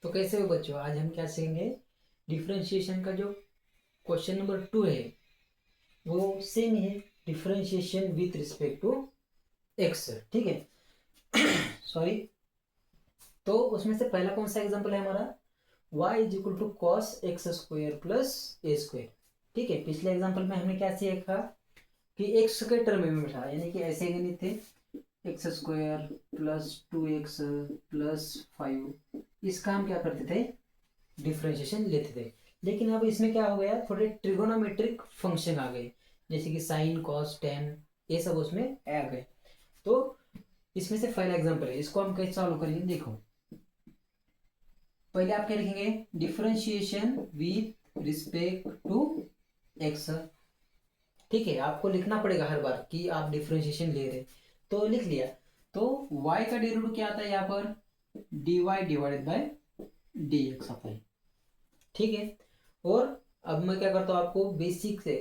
तो कैसे हो बच्चों, आज हम क्या सीखेंगे। डिफरेंशिएशन का जो क्वेश्चन नंबर 2 है वो सेम है, differentiation with respect to x. ठीक है सॉरी। तो उसमें से पहला कौन सा एग्जांपल है हमारा, y is equal to cos x square plus a square. ठीक है, पिछले एग्जांपल में हमने क्या सीखा कि एक्स के टर्म में बैठा, यानी कि ऐसे गणित थे x square plus 2x plus 5। इसका हम क्या करते थे, डिफरेंशिएशन लेते थे। लेकिन अब इसमें क्या हो गया, थोड़े ट्रिगोनोमेट्रिक फंक्शन आ गए, जैसे कि साइन कॉस टेन, ये सब उसमें आ गए। तो इसमें से पहला एग्जांपल है, इसको हम कैसे सॉल्व करेंगे। देखो पहले आप क्या लिखेंगे, differentiation with respect to x. ठीक है, आपको लिखना पड़ेगा हर बार कि आप डिफरेंशिएशन ले रहे। तो लिख लिया। तो y का डेरिवेटिव क्या आता है यहाँ पर, dy डिवाइडेड बाय dx आता है। ठीक है, और अब मैं क्या करता हूँ, आपको बेसिक से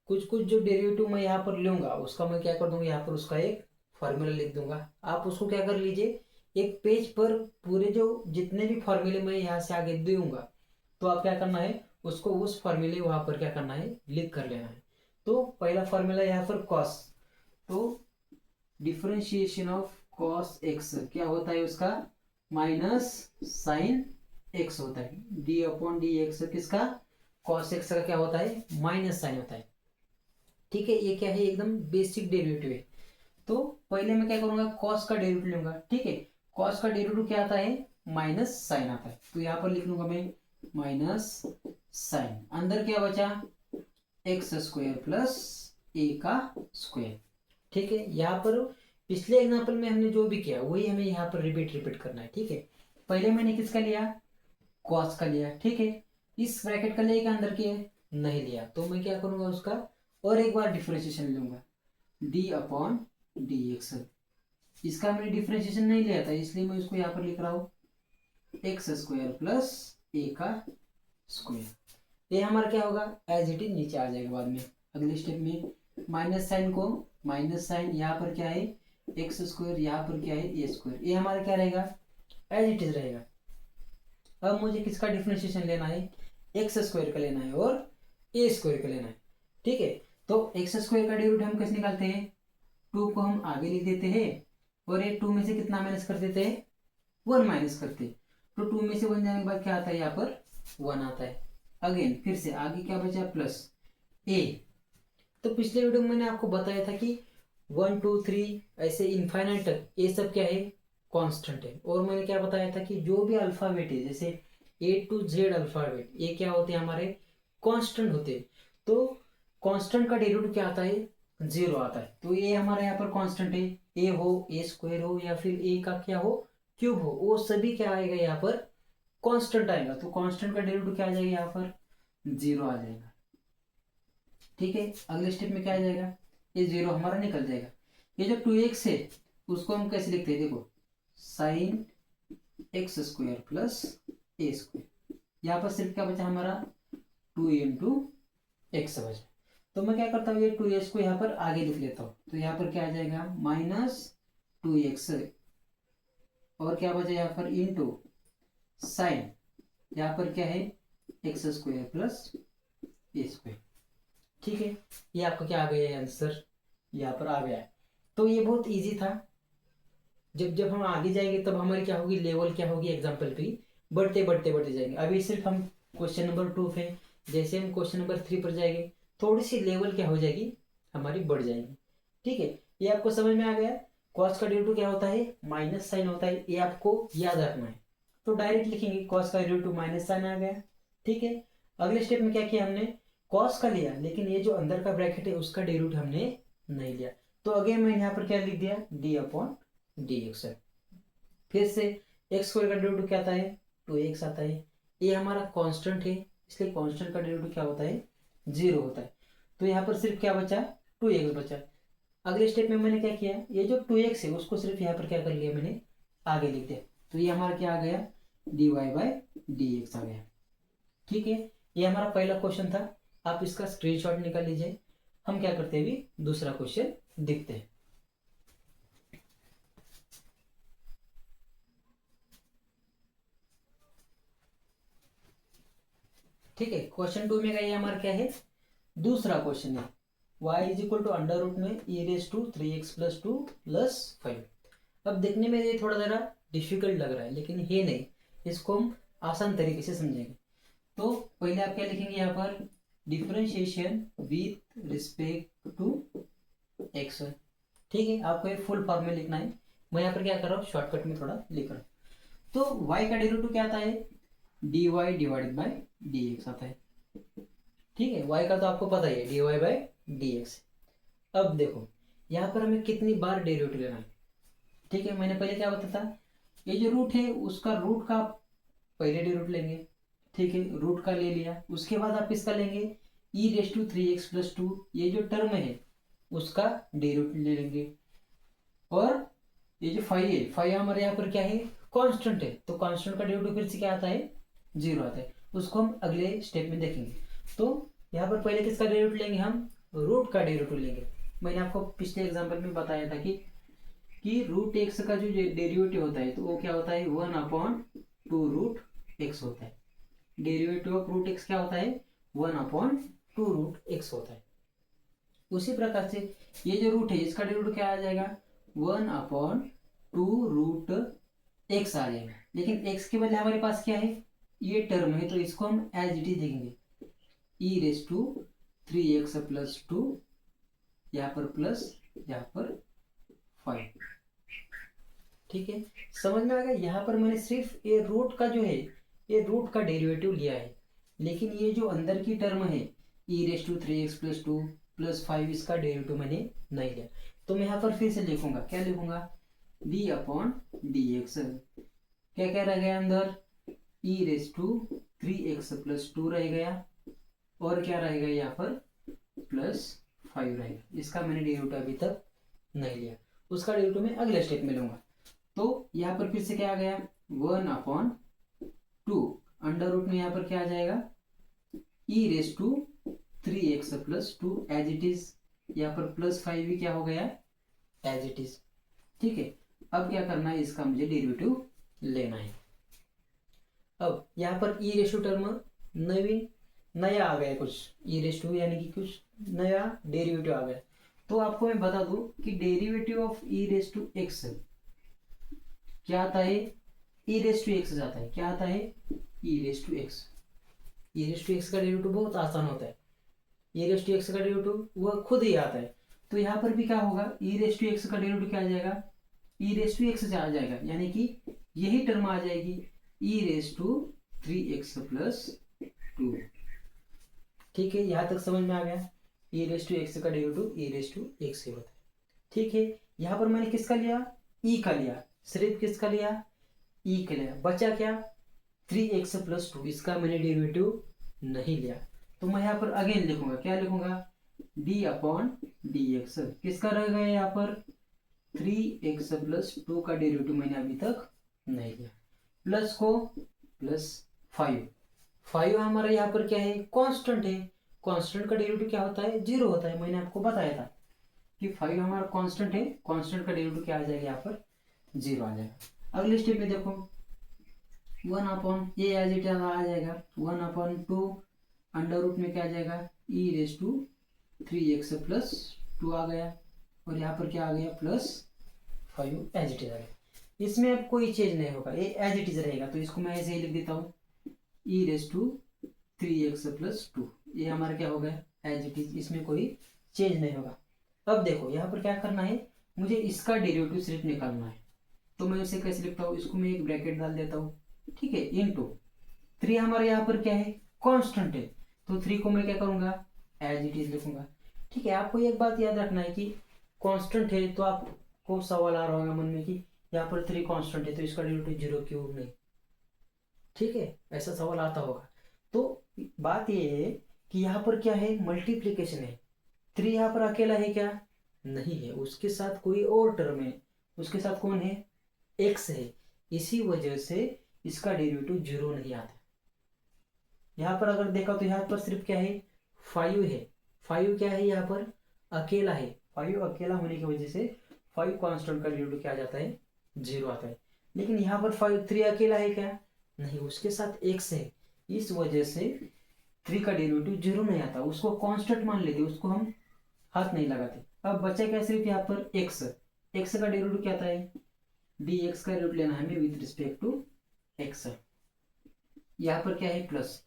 कुछ कुछ जो डेरिवेटिव मैं यहाँ पर लूंगा उसका मैं क्या कर दूंगा, यहाँ पर उसका एक फॉर्मूला लिख दूंगा। आप उसको क्या कर लीजिए, एक पेज पर पूरे जो जितने भी फॉर्मूले मैं यहाँ से आगे दूंगा, तो आप क्या करना है, उसको उस फॉर्मूले वहां पर क्या करना है, लिख कर लेना है। तो पहला फॉर्मूला यहाँ पर कॉस, तो डिफरेंशिएशन ऑफ कॉस एक्स क्या होता है उसका, माइनस साइन एक्स होता है। डी अपॉन डी एक्स किसका, कॉस एक्स का क्या होता है, माइनस साइन होता है। ठीक है, ये क्या है, एकदम बेसिक डेरिवेटिव है। तो पहले मैं क्या करूंगा, कॉस का डेरिवेटिव लूंगा। ठीक है, कॉस का डेरिवेटिव क्या आता है, माइनस साइन आता है। तो यहाँ पर लिख लूंगा मैं माइनस साइन, अंदर क्या बचा, एक्स स्क्वायर प्लस ए का स्क्वायर। ठीक है, यहाँ पर पिछले एग्जांपल में हमने जो भी किया वही हमें यहाँ पर रिपीट करना है। ठीक है, पहले मैंने किसका लिया, कॉस का लिया। ठीक है, इस ब्रैकेट का लेके अंदर के नहीं लिया, तो मैं क्या करूंगा उसका और एक बार डिफरेंशिएशन लूंगा, डी अपॉन डी एक्स। इसका मैंने डिफरेंशिएशन नहीं लिया था, इसलिए मैं इसको यहाँ पर लिख रहा हूँ एक्स स्क्वायर प्लस ए का स्क्वायर। ये हमारा क्या होगा, एज इट इज नीचे आ जाएगा बाद में अगले स्टेप में। माइनस साइन को, माइनस साइन यहाँ पर क्या है, एक्स स्क्वायर, यहाँ पर क्या है ए स्क्वायर, ये हमारा क्या रहेगा, एज इट इज रहेगा। अब मुझे किसका डिफरेंशिएशन लेना है, एक्स स्क्वायर का लेना है और ए स्क्वायर का लेना है। ठीक है, तो एक्स स्क्वायर का डेरिवेटिव हम कैसे निकालते हैं, 2 को हम आगे लिख देते हैं और ये 2 में से कितना माइनस कर देते हैं, 1 माइनस करते हैं। तो 2 में से 1 जाने के बाद क्या आता है, यहाँ पर 1 आता है। अगेन फिर से आगे क्या बचा, प्लस ए। तो पिछले वीडियो में मैंने आपको बताया था कि 1 2 3 ऐसे इनफाइनाइट तक ये सब क्या है, कांस्टेंट है। और मैंने क्या बताया था कि जो भी अल्फाबेट है, जैसे ए टू जेड अल्फाबेट, ये क्या होते हैं, हमारे कांस्टेंट होते हैं। तो कांस्टेंट का डेरिवेटिव क्या आता है, 0 आता है। तो ये हमारे यहाँ पर कांस्टेंट है, ए हो, ए स्क्वायर हो, या फिर ए का क्या हो, क्यूब हो, वो सभी क्या आएगा यहाँ पर, कांस्टेंट आएगा। तो कांस्टेंट का डेरिवेटिव क्या आ जाएगा, यहाँ पर 0 आ जाएगा। ठीक है, अगले स्टेप में क्या आ जाएगा, ये 0 हमारा निकल जाएगा। ये जो 2x है उसको हम कैसे लिखते हैं, देखो sine x square plus a square. यहाँ पर सिर्फ क्या बचा हमारा, 2 इंटू एक्स बचा। तो मैं क्या करता हूँ, ये 2x को यहाँ पर आगे लिख लेता हूँ। तो यहाँ पर क्या आ जाएगा, माइनस 2x, और क्या बचा यहाँ पर, इंटू साइन, यहाँ पर क्या है, x square plus a square. ठीक है, ये आपका क्या आ गया है आंसर, यहाँ पर आ गया है। तो ये बहुत इजी था। जब जब हम आगे जाएंगे तब हमारी क्या होगी, लेवल क्या होगी, एग्जाम्पल की बढ़ते बढ़ते बढ़ते जाएंगे। अभी सिर्फ हम क्वेश्चन नंबर 2 पे, जैसे हम क्वेश्चन नंबर 3 पर जाएंगे थोड़ी सी लेवल क्या हो जाएगी, हमारी बढ़ जाएगी। ठीक है, ये आपको समझ में आ गया। कॉस का डेरिवेटिव क्या होता है, माइनस साइन होता है, ये आपको याद रखना है। तो डायरेक्ट लिखेंगे कॉस का डेरिवेटिव माइनस साइन आ गया। ठीक है, अगले स्टेप में क्या किया हमने, कॉस का लिया, लेकिन ये जो अंदर का ब्रैकेट है उसका डेरिवेटिव हमने नहीं लिया। तो अगेन मैं यहाँ पर क्या लिख दिया, डी अपॉन डी एक्स। फिर से एक्स स्क्वायर का डेरिवेटिव क्या आता है, 2x आता है। ये हमारा कांस्टेंट है, इसलिए कांस्टेंट का डेरिवेटिव क्या होता है, 0 होता है। तो यहाँ पर सिर्फ क्या बचा, 2x बचा। अगले स्टेप में मैंने क्या किया, ये जो 2x है उसको सिर्फ यहाँ पर क्या कर लिया, मैंने आगे लिख दिया। तो ये हमारा क्या आ गया, dy बाई डी एक्स आ गया। ठीक है, ये हमारा पहला क्वेश्चन था। आप इसका स्क्रीनशॉट निकाल लीजिए। हम क्या करते हैं, अभी दूसरा क्वेश्चन देखते हैं। ठीक है, क्वेश्चन 2 में का ये हमारा क्या है, दूसरा क्वेश्चन है y is equal to under root में e raise to 3x plus 2 plus 5। अब देखने में ये थोड़ा ज़रा डिफिकल्ट लग रहा है, लेकिन ये नहीं, इसको हम आसान तरीके से समझेंगे। तो पहले आप क्या लिखेंगे यहाँ पर, differentiation with respect to x. ठीक है, आपको ये फुल फॉर्म में लिखना है। मैं यहाँ पर क्या कर रहा हूँ, शॉर्टकट में थोड़ा लिख रहा हूँ। तो y का डेरिवेटिव क्या आता है, dy डिवाइडेड बाय dx आता है। ठीक है, y का तो आपको पता ही है, dy बाय dx। अब देखो यहाँ पर हमें कितनी बार डेरिवेटिव लेना है। ठीक है, मैंने पहले क्या बताया था, ये जो रूट है उसका रूट का पहले डेरिवेटिव लेंगे। ठीक है, रूट का ले लिया, उसके बाद आप इसका लेंगे e raise to 3x plus 2, ये जो टर्म है उसका डेरिवेटिव ले लेंगे। और ये जो फाइव है, फाइव हमारे यहाँ पर क्या है, कांस्टेंट है, तो कांस्टेंट का डेरिवेटिव फिर से क्या आता है, जीरो आता है। उसको हम अगले स्टेप में देखेंगे। तो यहाँ पर पहले किसका डेरिवेटिव लेंगे, हम रूट का डेरिवेटिव लेंगे। मैंने आपको पिछले एग्जाम्पल में बताया था कि रूट एक्स का जो डेरिवेटिव होता है तो वो क्या होता है, 1/2 रूट एक्स होता है। डेरिवेटिव ऑफ रूट एक्स क्या होता है, 1/2 रूट एक्स होता है। उसी प्रकार से ये जो रूट है इसका डेरिवेटिव क्या आ जाएगा, 1/2 रूट एक्स आ जाएगा। लेकिन एक्स के बदले हमारे पास क्या है, ये टर्म है, तो इसको हम एज इट इज देखेंगे, e raise to 3x plus 2, यहाँ पर प्लस, यहाँ पर 5। ठीक है, समझ में आ गया। यहाँ पर मैंने सिर्फ ये रूट का जो है, ये रूट का डेरिवेटिव लिया है, लेकिन ये जो अंदर की टर्म है e raise to 3x plus 2 plus 5, इसका डेरिवेटिव मैंने नहीं लिया। तो मैं यहाँ पर फिर से लिखूंगा, क्या लिखूंगा, d/dx। क्या क्या रह गया अंदर, e raise to 3x plus 2 रह गया, और क्या रहेगा यहाँ पर प्लस 5 रहेगा। इसका मैंने डेरिवेटिव अभी तक नहीं लिया, उसका डेरिवेटिव मैं अगले स्टेप में लूंगा। तो यहाँ पर फिर से क्या आ गया, 1/2 अंडर रूट में यहाँ पर क्या आ जाएगा, e raise to 3x plus 2 as it is, यहाँ पर प्लस 5 भी क्या हो गया, एज इट इज। ठीक है, अब क्या करना है, इसका मुझे डेरिवेटिव लेना है। अब यहाँ पर e रेस टू टर्म नवीन नया आ गया, कुछ e रेस टू यानी कि कुछ नया डेरिवेटिव आ गया। तो आपको मैं बता दूं कि derivative of e raise to x क्या आता है, e रेस टू एक्स जाता है, क्या आता है, e raise to x. e raise to x का डेरिवेटिव बहुत आसान होता है, e रेस टू एक्स का डेरिवेटिव वह खुद ही आता है। तो यहाँ पर भी क्या होगा, e रेस टू एक्स का डेरिवेटिव क्या आ जाएगा, e रेस टू एक्स आ जाएगा, यानी कि यही टर्म आ जाएगी, e raise to 3x plus 2। ठीक है, यहाँ तक समझ में आ गया, e रेस टू एक्स का derivative e raise to x ही होता है। ठीक है, यहाँ पर मैंने किसका लिया, e का लिया, सिर्फ किसका लिया, e का लिया, बचा क्या, 3x प्लस 2, इसका मैंने डेरिवेटिव नहीं लिया। तो मैं यहाँ पर अगेन लिखूंगा, क्या लिखूंगा, d/dx। किसका रह गया यहाँ पर, 3x प्लस 2 का डेरिवेटिव मैंने अभी तक नहीं लिया, प्लस को प्लस 5 हमारा यहाँ पर क्या है, कांस्टेंट है। कांस्टेंट का डेरिवेटिव क्या होता है, जीरो होता है। मैंने आपको बताया था कि 5 हमारा कांस्टेंट है, कांस्टेंट का डेरिवेटिव क्या आ जाएगा, यहाँ पर जीरो आ जाएगा। अगले स्टेप में देखो, 1/, ये एज इट आ जाएगा, 1/2 अंडर रूट में क्या आ जाएगा, e raise to 3x plus 2 आ गया, और यहाँ पर क्या आ गया, प्लस 5 एज इट इज आ गया। इसमें अब कोई चेंज नहीं होगा, ये एज इट इज रहेगा। तो इसको मैं ऐसे ही लिख देता हूँ, e raise to 3x plus 2, ये हमारा क्या हो गया, एज इट इज, इसमें कोई चेंज नहीं होगा। अब देखो यहाँ पर क्या करना है, मुझे इसका डेरिवेटिव सिर्फ निकालना है। तो मैं इसे कैसे लिखता हूँ, इसको मैं एक ब्रैकेट डाल देता हूँ, ठीक है, इनटू 3 हमारे यहाँ पर क्या है, कांस्टेंट है, तो 3 को मैं क्या करूँगा, एज इट इज लिखूंगा। ठीक है, आपको एक बात याद रखना है कि कांस्टेंट है, तो आपको सवाल आ रहा होगा मन में कि यहाँ पर 3 कांस्टेंट है तो इसका डेरिवेटिव 0 क्यों नहीं। ठीक है, ऐसा सवाल आता होगा। तो बात ये है कि यहाँ पर क्या है, मल्टीप्लीकेशन है, 3 यहाँ पर अकेला है क्या, नहीं है, उसके साथ कोई और टर्म है, उसके साथ कौन है, x है। इसी वजह से इसका डेरिवेटिव 0 नहीं आता। यहाँ पर अगर देखा तो यहाँ पर सिर्फ क्या है, 5 है, 5 क्या है, यहाँ पर अकेला है, 5 अकेला होने की वजह से 5 कांस्टेंट का डेरिवेटिव क्या आ जाता है, 0 आता है। लेकिन यहाँ पर 3 अकेला है क्या, नहीं, उसके साथ x है, इस वजह से 3 का डेरिवेटिव 0 नहीं आता, उसको कांस्टेंट मान लेते, उसको हम हाथ नहीं लगाते। अब बचा क्या सिर्फ यहाँ पर x, x का डेरिवेटिव क्या आता है, dx का डेरिवेटिव लेना है हमें विद रिस्पेक्ट टू x। यहाँ पर क्या है प्लस।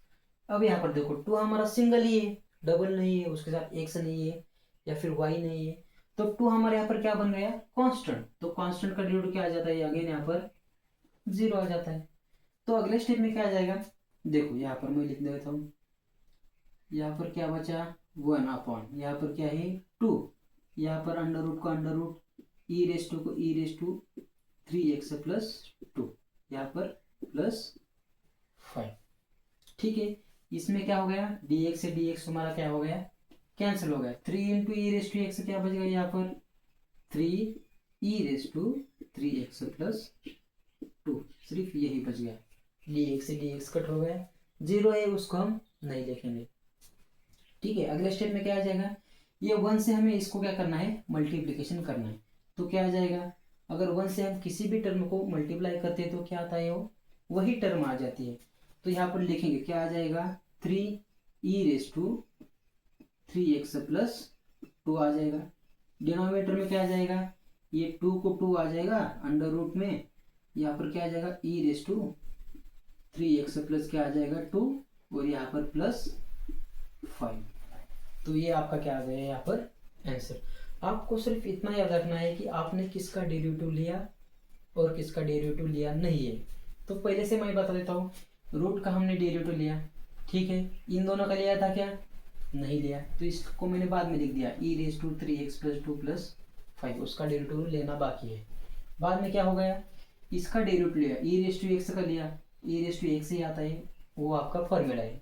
अब यहाँ पर देखो 2 हमारा सिंगल ही है, डबल नहीं है, उसके साथ x नहीं है या फिर y नहीं है, तो 2 हमारे यहाँ पर क्या बन गया कांस्टेंट। तो कांस्टेंट का डेरिवेटिव क्या आ जाता है अगेन यहाँ पर 0 आ जाता है। तो अगले स्टेप में क्या आ जाएगा, देखो यहाँ पर मैं लिख देता हूँ, यहाँ पर क्या बचा 1 अपॉन, यहाँ पर क्या है 2, यहाँ पर अंडर रूट को under root, e raise to को e raise to 3x plus 2, यहाँ पर प्लस 5। ठीक है, इसमें क्या हो गया dx से dx हमारा क्या हो गया कैंसिल हो गया। 3 into e raise to x क्या बच गया यहाँ पर 3 ई रेस टू 3x प्लस 2, सिर्फ यही बच गया। dx से dx कट हो गया, 0 है उसको हम नहीं लिखेंगे। ठीक है, अगले स्टेप में क्या आ जाएगा, ये 1 से हमें इसको क्या करना है मल्टीप्लिकेशन करना है। तो क्या आ जाएगा, अगर 1 से हम किसी भी टर्म को मल्टीप्लाई करते हैं तो क्या आता है वो वही टर्म आ जाती है। तो यहाँ पर लिखेंगे क्या आ जाएगा 3 ई रेस टू 3x प्लस 2 आ जाएगा। डिनोमिनेटर में क्या आ जाएगा, ये 2 को 2 आ जाएगा अंडर रूट में, यहाँ पर क्या आ जाएगा ई रेस टू 3x प्लस क्या आ जाएगा 2 और यहाँ पर प्लस 5। तो ये आपका क्या आ गया यहाँ पर आंसर। आपको सिर्फ इतना याद रखना है कि आपने किसका डेरिवेटिव लिया और किसका डेरिवेटिव लिया नहीं है। तो पहले से मैं बता देता हूँ, रूट का हमने डेरिवेटिव लिया, ठीक है, इन दोनों का लिया था क्या नहीं लिया, तो इसको मैंने बाद में लिख दिया e raise to 3x plus 2 plus 5, उसका डेरिवेटिव लेना बाकी है। बाद में क्या हो गया, इसका डेरिवेटिव लिया ई रेस टू एक्स का लिया, ई रेस टू एक्स ही आता है वो आपका फॉर्मूला है।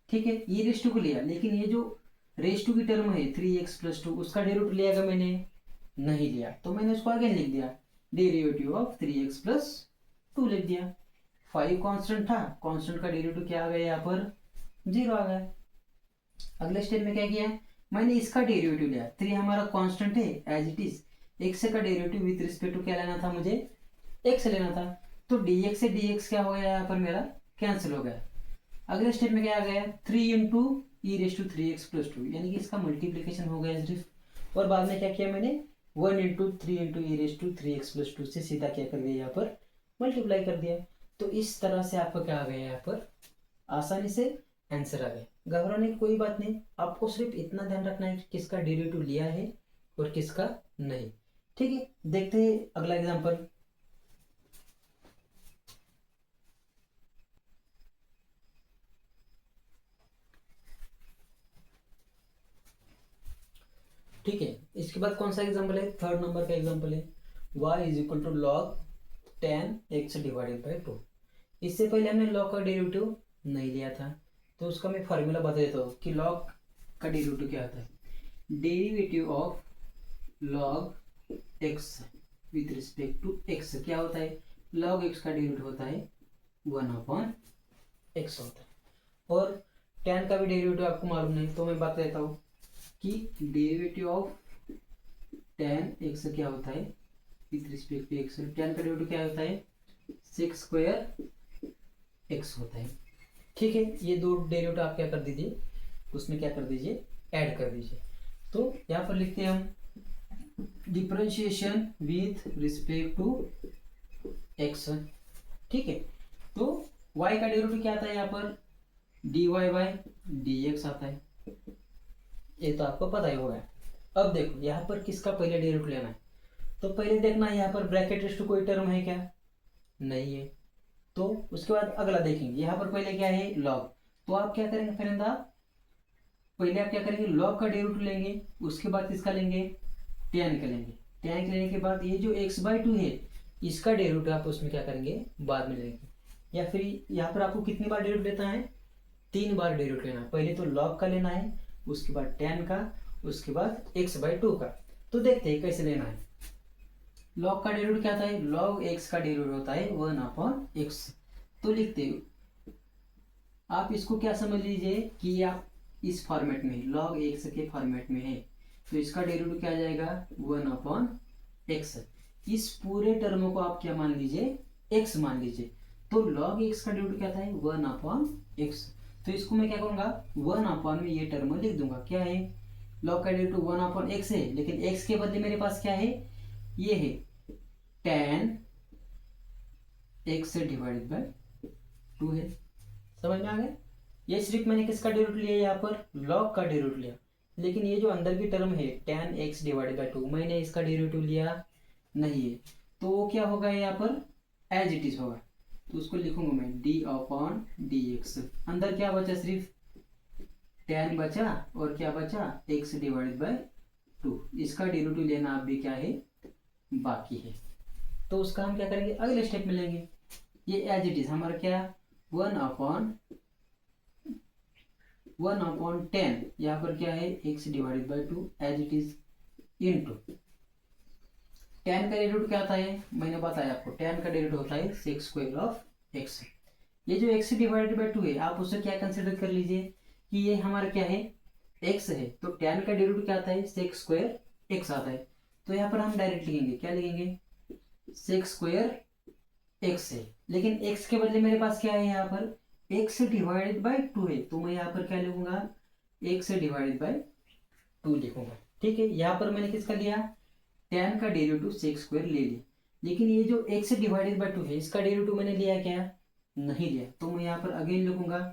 ठीक है, ई रेस टू को लिया, लेकिन ये जो रेस टू की टर्म है 3x प्लस 2 उसका डेरिवेटिव लिया मैंने नहीं लिया, तो मैंने उसको आगे लिख दिया डेरिवेटिव ऑफ 3x प्लस 2 लिख दिया। 5 कांस्टेंट था, कांस्टेंट का डेरिवेटिव क्या आ गया यहाँ पर 0 आ गया। अगले स्टेप में क्या किया, मैंने इसका डेरिवेटिव लिया, 3 हमारा कांस्टेंट है एज इट इज, x का डेरिवेटिव विद रिस्पेक्ट टू क्या लेना था मुझे x लेना था, तो dx से dx क्या हो गया यहाँ पर मेरा कैंसिल हो गया। अगले स्टेप में क्या आ गया 3 into e raise to 3x plus 2, यानी कि इसका मल्टीप्लीकेशन हो गया सिर्फ। और बाद में क्या किया मैंने 1 into 3 into e raise to 3x plus 2 से सीधा क्या कर दिया यहाँ पर मल्टीप्लाई कर दिया। तो इस तरह से आपका क्या आ गया यहाँ पर आसानी से आंसर आ गया। घबराने की कोई बात नहीं, आपको सिर्फ इतना ध्यान रखना है कि किसका डेरिवेटिव लिया है और किसका नहीं। ठीक है, देखते हैं अगला एग्जांपल। ठीक है, इसके बाद कौन सा एग्जांपल है, 3rd नंबर का एग्जांपल है y is equal to log 10x divided by 2। इससे पहले हमने लॉग का डेरिवेटिव नहीं लिया था, तो उसका मैं फार्मूला बता देता हूँ कि लॉग का डेरिवेटिव क्या आता है। Derivative of log x with respect to x क्या होता है, लॉग x का डेरिवेटिव होता है 1/x होता है। और tan का भी डेरिवेटिव आपको मालूम नहीं, तो मैं बता देता हूँ कि डेरिवेटिव ऑफ tan x क्या होता है with respect to x, tan का डेरिवेटिव क्या होता है sec स्क्वायर x होता है। ठीक है, ये दो डेरिवेटिव आप क्या कर दीजिए उसमें क्या कर दीजिए ऐड कर दीजिए। तो यहाँ पर लिखते हैं हम differentiation with respect to x। ठीक है, तो y का डेरिवेटिव क्या आता है यहाँ पर dy बाई dx आता है, ये तो आपको पता ही होगा। अब देखो यहाँ पर किसका पहले डेरिवेटिव लेना है, तो पहले देखना है यहाँ पर ब्रैकेट रेस्ट कोई टर्म है क्या नहीं है, तो उसके बाद अगला देखेंगे। यहाँ पर पहले क्या है लॉग, तो आप क्या करेंगे फ्रेंड, आप पहले आप क्या करेंगे लॉग का डेरिवेटिव लेंगे, उसके बाद इसका लेंगे tan का लेंगे, tan के लेने के बाद ये जो x/2 है इसका डेरिवेटिव आप उसमें क्या करेंगे बाद में लेंगे। या फिर यहाँ पर आपको कितनी बार डेरिवेटिव लेना है 3 बार डेरिवेटिव लेना है, पहले तो लॉग का लेना है, उसके बाद tan का, उसके बाद x/2 का। तो देखते हैं कैसे लेना है। लॉग का डेरिवेटिव क्या होता है, लॉग x का डेरिवेटिव होता है 1/x। तो लिखते हो आप इसको क्या समझ लीजिए कि आप इस फॉर्मेट में लॉग x के फॉर्मेट में है, तो इसका डेरिवेटिव क्या आ जाएगा 1/x। इस पूरे टर्म को आप क्या मान लीजिए x मान लीजिए, तो log x का डेरिवेटिव क्या था 1/x। तो इसको मैं क्या करूँगा, 1 में ये टर्म लिख दूंगा। क्या है, लॉग का डेरिवेटिव 1/x है, लेकिन x के बदले मेरे पास क्या है, ये है tan x डिवाइडेड बाय 2 है। समझ में आ गया। ये सिर्फ मैंने किसका डेरिवेटिव लिया, यहाँ पर लॉग का डेरिवेटिव लिया, लेकिन ये जो अंदर की टर्म है tan x डिवाइडेड बाय 2, मैंने इसका डेरिवेटिव लिया नहीं है। तो वो क्या होगा यहाँ पर, एज इट इज होगा। तो उसको लिखूंगा मैं d/dx। अंदर क्या बचा, सिर्फ tan बचा और क्या बचा, x डिवाइडेड बाय 2। इसका डेरिवेटिव लेना आप भी क्या है, बाकी है। तो उसका हम क्या करेंगे, अगले स्टेप में लेंगे। ये एज इट इज हमारा क्या, 1/10, यहाँ पर क्या है, x divided by 2 as it is, into tan का डेरिवेटिव क्या होता है, मैंने बताया आपको, tan का डेरिवेटिव होता है sec स्क्वायर ऑफ x। ये जो x डिवाइडेड बाय 2 है, आप उससे क्या कंसिडर कर लीजिए कि ये हमारा क्या है, x है। तो tan का डेरिवेटिव क्या आता है, sec स्क्वायर x आता है। तो यहाँ पर हम डायरेक्ट लिखेंगे, क्या लिखेंगे, sec स्क्वायर x है, लेकिन x के बदले मेरे पास क्या है, यहाँ पर x डिवाइडेड बाय 2 है। तो मैं यहाँ पर क्या लिखूंगा, x डिवाइडेड बाय 2 लिखूंगा। ठीक है, यहाँ पर मैंने किसका लिया, tan का डेरिवेटिव sec स्क्वायर ले लिया, लेकिन ये जो x डिवाइडेड बाय 2 है, इसका डेरिवेटिव मैंने लिया क्या, नहीं लिया। तो मैं यहाँ पर अगेन लिखूंगा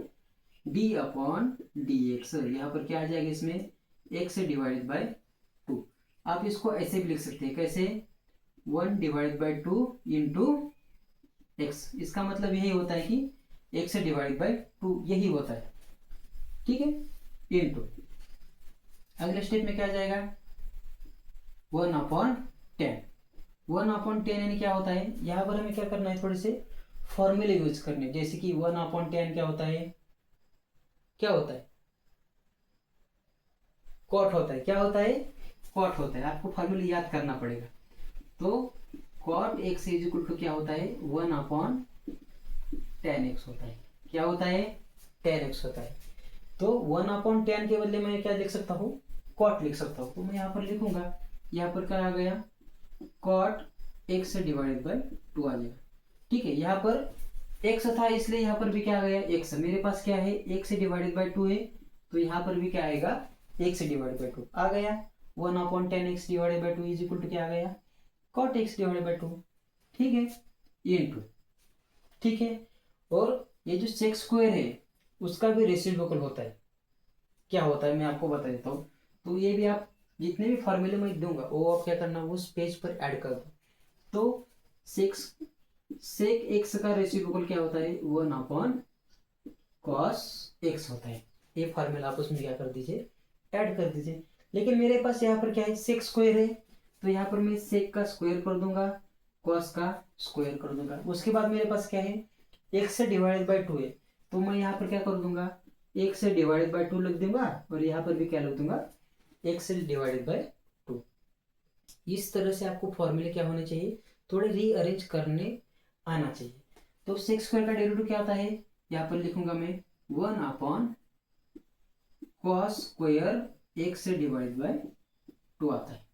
d/dx। यहाँ पर क्या आ जाएगा, इसमें x डिवाइडेड बाय 2। आप इसको ऐसे भी लिख सकते हैं, कैसे, 1 डिवाइडेड बाय 2 इंटू एक्स। इसका मतलब यही होता है कि x डिवाइडेड बाय 2 यही होता है। ठीक है, इंटू अगले स्टेप में क्या आ जाएगा, 1/10। 1/10 यानी क्या होता है, यहाँ पर हमें क्या करना है, थोड़े से फॉर्मूले यूज करने। जैसे कि 1/10 क्या होता है, क्या होता है, कॉट होता है। क्या होता है, कॉट होता है। आपको फॉर्मूले याद करना पड़ेगा। तो cot x is equal to क्या होता है, 1/10x होता है। क्या होता है, 10x होता है। तो 1/10 के बदले मैं क्या लिख सकता हूँ, कॉट लिख सकता हूँ। तो मैं यहाँ पर लिखूंगा, यहाँ पर क्या आ गया, कॉट x डिवाइडेड बाय 2 आ जाएगा। ठीक है, यहाँ पर x था इसलिए यहाँ पर भी क्या आ गया, x। मेरे पास क्या है, x डिवाइडेड बाय 2 है, तो यहाँ पर भी क्या आएगा, x डिवाइडेड बाय 2 आ गया। 1/10x divided by 2 is equal to क्या आ गया, कॉट x डिवाइडेड बाय 2। ठीक है, इनटू, ठीक है। और ये जो सेक स्क्वायर है उसका भी रेसिप्रोकल होता है। क्या होता है मैं आपको बता देता हूँ। तो ये भी आप जितने भी फॉर्मूले मैं दूंगा वो आप क्या करना, उस पेज पर ऐड कर दो। तो सेक एक्स का रेसिप्रोकल क्या होता है, 1/cos x होता है। ये फॉर्मूला आप उसमें क्या कर दीजिए, ऐड कर दीजिए। लेकिन मेरे पास यहाँ पर क्या है, सेक स्क्वायर है, तो यहाँ पर मैं सेक का स्क्वायर कर दूंगा, कॉस का स्क्वायर कर दूंगा। उसके बाद मेरे पास क्या है, x डिवाइडेड बाय 2 है, तो मैं यहाँ पर क्या कर दूंगा, x डिवाइडेड बाय 2 लिख दूंगा, और यहाँ पर भी क्या लिख दूंगा, x डिवाइडेड बाय 2। इस तरह से आपको फॉर्मूले क्या होने चाहिए, थोड़े रीअरेंज करने आना चाहिए। तो सेक स्क्वायर का डेरिवेटिव क्या आता है, यहाँ पर लिखूंगा मैं 1/cos square x divided by 2 आता है।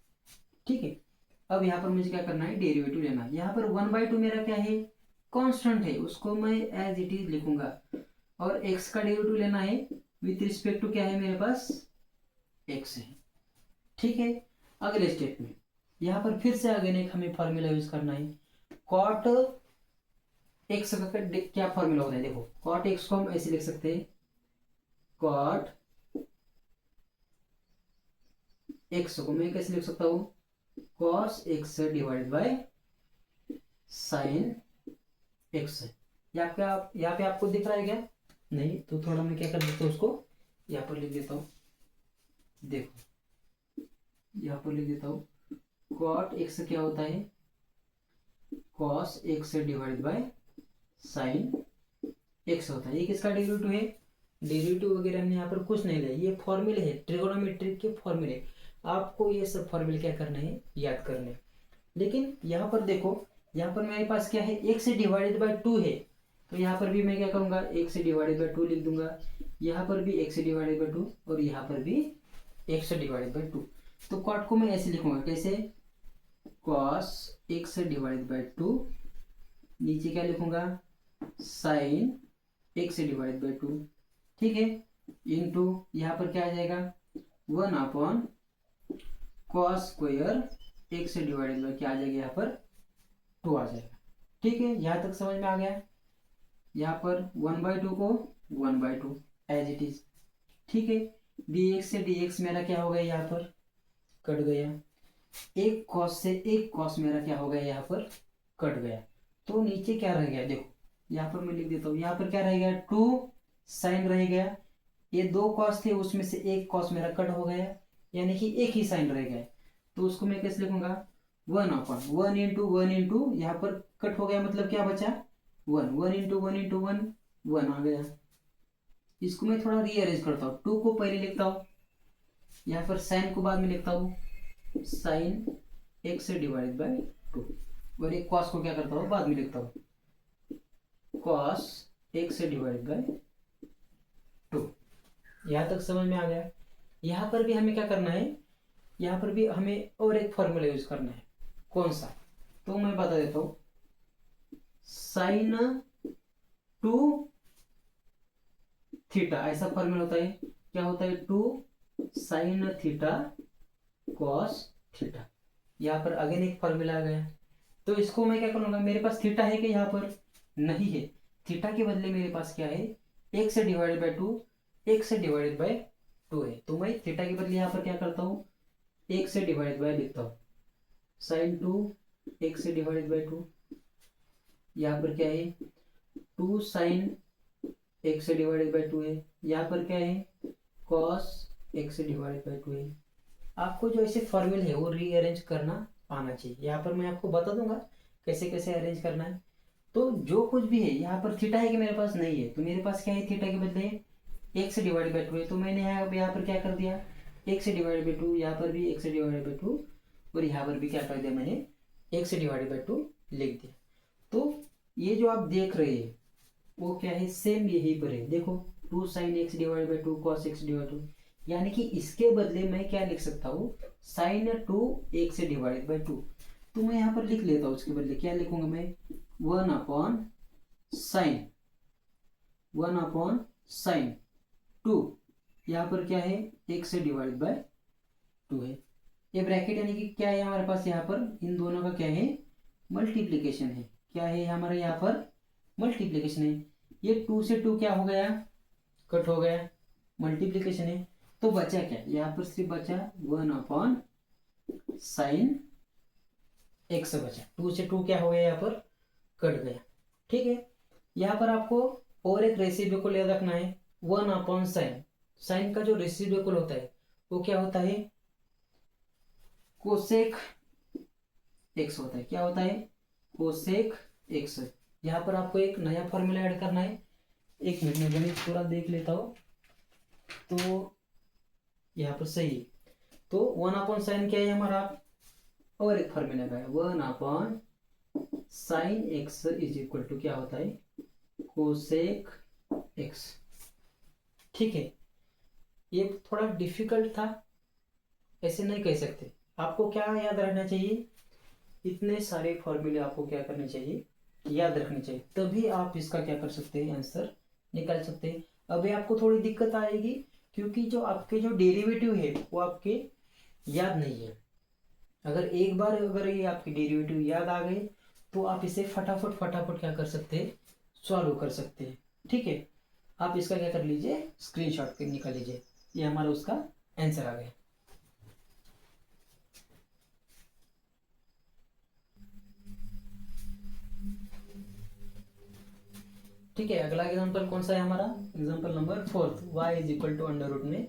ठीक है, अब यहाँ पर मुझे क्या करना है, डेरिवेटिव लेना है। यहाँ पर 1/2 मेरा क्या है, कांस्टेंट है, उसको मैं एज इट इज लिखूंगा। और x का डेरिवेटिव लेना है विथ रिस्पेक्ट टू क्या है मेरे पास, x है। ठीक है, अगले स्टेप में यहाँ पर फिर से अगेन एक हमें फॉर्मूला यूज करना है। कॉट x का क्या फॉर्मूला होता है, देखो कॉट x को हम ऐसे लिख सकते हैं, कॉट x को मैं कैसे लिख सकता हूँ, cos x divided by sine x। यहाँ पे आपको दिख रहा है क्या, नहीं, तो थोड़ा मैं क्या कर देता हूँ, उसको यहाँ पर लिख देता हूँ। देखो यहाँ पर लिख देता हूँ, cot x क्या होता है, cos x divided by sine x होता है। ये किसका डेरिवेटिव है, डेरिवेटिव वगैरह हमने यहाँ पर कुछ नहीं लिया, ये फॉर्मूले है, ट्रिगोनोमेट्रिक के फॉर्मूले। आपको ये सब फॉर्मूले क्या करने हैं, याद करने। लेकिन यहाँ पर देखो, यहाँ पर मेरे पास क्या है, x डिवाइडेड बाय 2 है, तो यहाँ पर भी मैं क्या करूँगा, x डिवाइडेड बाय 2 लिख दूंगा। यहाँ पर भी x डिवाइडेड बाय 2 और यहाँ पर भी x डिवाइडेड बाय 2। तो कॉट को मैं ऐसे लिखूंगा, कैसे, cos x डिवाइडेड बाय 2, नीचे क्या लिखूंगा, साइन x डिवाइडेड बाय 2। ठीक है, इंटू यहाँ पर क्या आ जाएगा 1/cos² x से डिवाइडेड बाय क्या आ जाएगा यहाँ पर 2 आ जाएगा। ठीक है, यहाँ तक समझ में आ गया। यहाँ पर 1/2 को 1/2 एज इट इज। ठीक है, dx से dx मेरा क्या हो गया यहाँ पर कट गया, एक cos से एक cos मेरा क्या हो गया यहाँ पर कट गया। तो नीचे क्या रह गया देखो, यहाँ पर मैं लिख देता हूँ, यहाँ पर क्या रह गया 2 साइन रह गया, ये 2 cos थे उसमें से एक cos मेरा कट हो गया, यानी कि एक ही साइन रह गया। तो उसको मैं कैसे लिखूंगा 1/1 इंटू 1 इंटू यहाँ पर कट हो गया, मतलब क्या बचा 1, 1 इंटू 1 इंटू 1 1 आ गया। इसको मैं थोड़ा रीअरेंज करता हूँ, 2 को पहले लिखता हूँ, यहाँ पर साइन को बाद में लिखता हूँ, साइन x से डिवाइड बाय 2, और एक cos को क्या करता हूँ बाद में लिखता हूँ, cos x से डिवाइड बाय 2। यहाँ तक समझ में आ गया। यहाँ पर भी हमें क्या करना है, यहाँ पर भी हमें और एक फॉर्मूला यूज करना है। कौन सा, तो मैं बता देता हूँ, साइन 2 थीटा ऐसा फॉर्मूला होता है। क्या होता है 2 साइन थीटा कॉस थीटा। यहाँ पर अगेन एक फॉर्मूला आ गया। तो इसको मैं क्या करूंगा, मेरे पास थीटा है कि यहाँ पर नहीं है, थीटा के बदले मेरे पास क्या है x से डिवाइडेड बाय 2, x से डिवाइडेड बाय 2 है। तो मैं थीटा के बदले यहाँ पर क्या करता हूँ x से डिवाइडेड बाय लिखता हूँ, साइन 2 x से डिवाइडेड बाय 2। यहाँ पर क्या है 2 साइन x से डिवाइडेड बाय 2 है। यहाँ पर क्या है cos x से डिवाइडेड बाय 2 है। आपको जो ऐसे फॉर्मूले है वो रीअरेंज करना आना चाहिए। यहाँ पर मैं आपको बता दूंगा कैसे कैसे अरेंज करना है। तो जो कुछ भी है, यहाँ पर थीटा है कि मेरे पास नहीं है, तो मेरे पास क्या है थीटा के बदले x से डिवाइडेड बाय 2 है। तो मैंने यहाँ पर क्या कर दिया x से डिवाइडेड बाय 2, यहाँ पर भी x से डिवाइडेड बाय 2, और यहाँ पर भी क्या कर दिया मैंने x से डिवाइडेड बाय 2 लिख दिया। तो ये जो आप देख रहे हैं वो क्या है सेम यही पर है। देखो 2 sine x divide by 2 cos x divide 2, यानी कि इसके बदले मैं क्या लिख सकता हूँ साइन 2 x से डिवाइड बाय 2। तो मैं यहाँ पर लिख लेता हूँ, उसके बदले क्या लिखूंगा मैं 1/sin 2, यहाँ पर क्या है x से डिवाइड बाय 2 है। ये ब्रैकेट यानी कि क्या है हमारे पास, यहाँ पर इन दोनों का क्या है मल्टीप्लीकेशन है। क्या है हमारे यहाँ पर मल्टीप्लीकेशन है। ये 2 से 2 क्या हो गया कट हो गया, मल्टीप्लीकेशन है। तो बचा क्या, यहाँ पर सिर्फ बचा 1/sin x बचा। 2 से 2 क्या हो गया यहाँ पर कट गया। ठीक है, यहाँ पर आपको और एक रेसिप्रोकल याद रखना है 1/sin। साइन का जो रेसिप्रोकल होता है वो क्या होता है कोसेक x होता है। क्या होता है कोसेक x। यहाँ पर आपको एक नया फॉर्मूला ऐड करना है। एक मिनट में गणित पूरा देख लेता हूँ तो यहाँ पर सही है। तो 1/sin क्या है हमारा, और एक फॉर्मूला का है 1/sin x is equal to क्या होता है कोसेक x। ठीक है, ये थोड़ा डिफिकल्ट था, ऐसे नहीं कह सकते। आपको क्या याद रखना चाहिए, इतने सारे फॉर्मूले आपको क्या करने चाहिए याद रखने चाहिए, तभी आप इसका क्या कर सकते हैं आंसर निकाल सकते हैं। अभी आपको थोड़ी दिक्कत आएगी क्योंकि जो आपके जो डेरिवेटिव है वो आपके याद नहीं है। अगर एक बार अगर ये आपके डेरिवेटिव याद आ गए तो आप इसे फटाफट फटाफट क्या कर सकते हैं सॉल्व कर सकते हैं। ठीक है, आप इसका क्या कर लीजिए स्क्रीनशॉट निकाल लीजिए, ये हमारा उसका आंसर आ गया। ठीक है, अगला एग्जांपल कौन सा है हमारा, example number 4, y is equal to under root में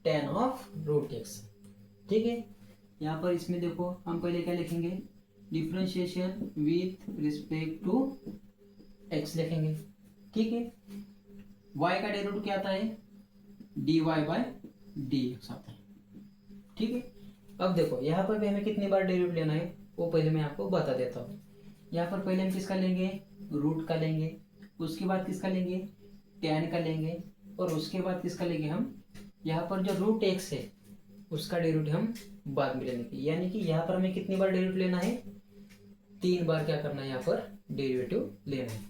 tan ऑफ रूट x। ठीक है, यहाँ पर इसमें देखो हम पहले क्या लिखेंगे differentiation with respect to x लिखेंगे। ठीक है, y का डेरिवेटिव क्या आता है dy बाय dx आता है। ठीक है, अब देखो यहाँ पर भी हमें कितनी बार डेरिवेटिव लेना है वो पहले मैं आपको बता देता हूँ। यहाँ पर पहले हम किसका लेंगे रूट का लेंगे, उसके बाद किसका लेंगे tan का लेंगे, और उसके बाद किसका लेंगे हम यहाँ पर जो रूट x है उसका डेरिवेटिव हम बाद में लेंगे। यानी कि यहाँ पर हमें कितनी बार डेरिवेटिव लेना है 3 बार क्या करना है यहाँ पर डेरिवेटिव लेना है।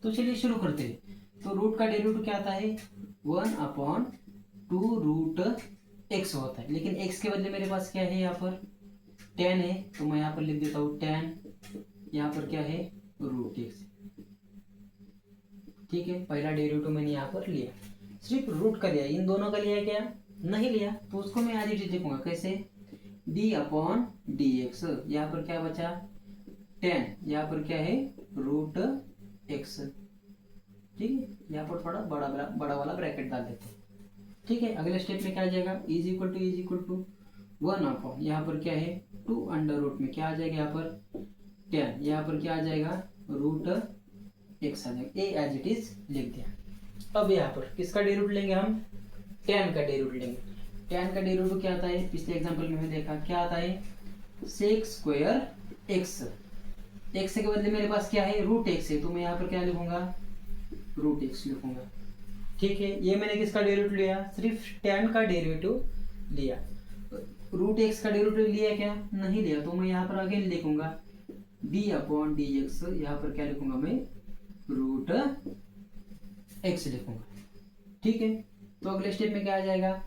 तो चलिए शुरू करते हैं। तो रूट का डेरिवेटिव क्या आता है 1/2√x होता है, लेकिन x के बदले मेरे पास क्या है यहाँ पर 10 है, तो मैं यहाँ पर लिख देता हूँ 10, यहाँ पर क्या है √x। ठीक है, पहला डेरिवेटिव मैंने यहाँ पर लिया, सिर्फ रूट का लिया, इन दोनों का लिया क्या नहीं लिया, तो उसको मैं आज ही लिखूंगा कैसे, d/dx, यहाँ पर क्या बचा 10, यहाँ पर क्या है √x। ठीक है, यहाँ पर थोड़ा बड़ा वाला ब्रैकेट डाल देते हैं। ठीक है, अगले स्टेप में क्या आ जाएगा, इज इक्वल टू 1/, यहाँ पर क्या है 2 अंडर रूट में क्या आ जाएगा यहाँ पर 10, यहाँ पर क्या आ जाएगा √x आ जाएगा, ए एज इट इज लिख दिया। अब यहाँ पर किसका डेरिवेटिव लेंगे हम, 10 का डेरिवेटिव लेंगे। 10 का डेरिवेटिव क्या आता है, पिछले एग्जांपल में हमने देखा क्या आता है sec² x के बदले मेरे पास क्या है √x है, तो मैं यहाँ पर क्या लिखूंगा √x लिखूंगा। ठीक है, ये मैंने किसका डेरिवेटिव लिया, सिर्फ 10 का डेरिवेटिव लिया, √x का डेरिवेटिव लिया क्या नहीं लिया, तो मैं यहाँ पर अगेन लिखूंगा d/dx, यहाँ पर क्या लिखूंगा मैं √x लिखूंगा। ठीक है, तो अगले स्टेप में क्या आ जाएगा,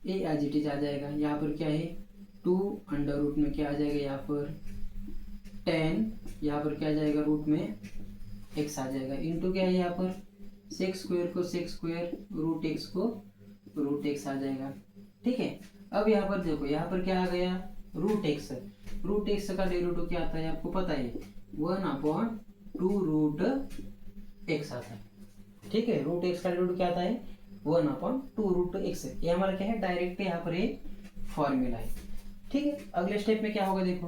ए एज इट इज आ जाएगा, यहाँ पर क्या है 2 अंडर रूट में क्या आ जाएगा यहाँ पर 10, यहाँ पर क्या आ जाएगा रूट में x आ जाएगा, इंटू क्या है यहाँ पर sec² को sec² √x को √x आ जाएगा। ठीक है, अब यहाँ पर देखो, यहाँ पर क्या आ गया √x का डेरिवेटिव क्या आता है आपको पता है 1/2√x आता है। ठीक है, √x का डेरिवेटिव क्या आता है 1/2√x, ये हमारा क्या है डायरेक्ट यहाँ पर एक फॉर्मूला है। ठीक है, अगले स्टेप में क्या होगा देखो,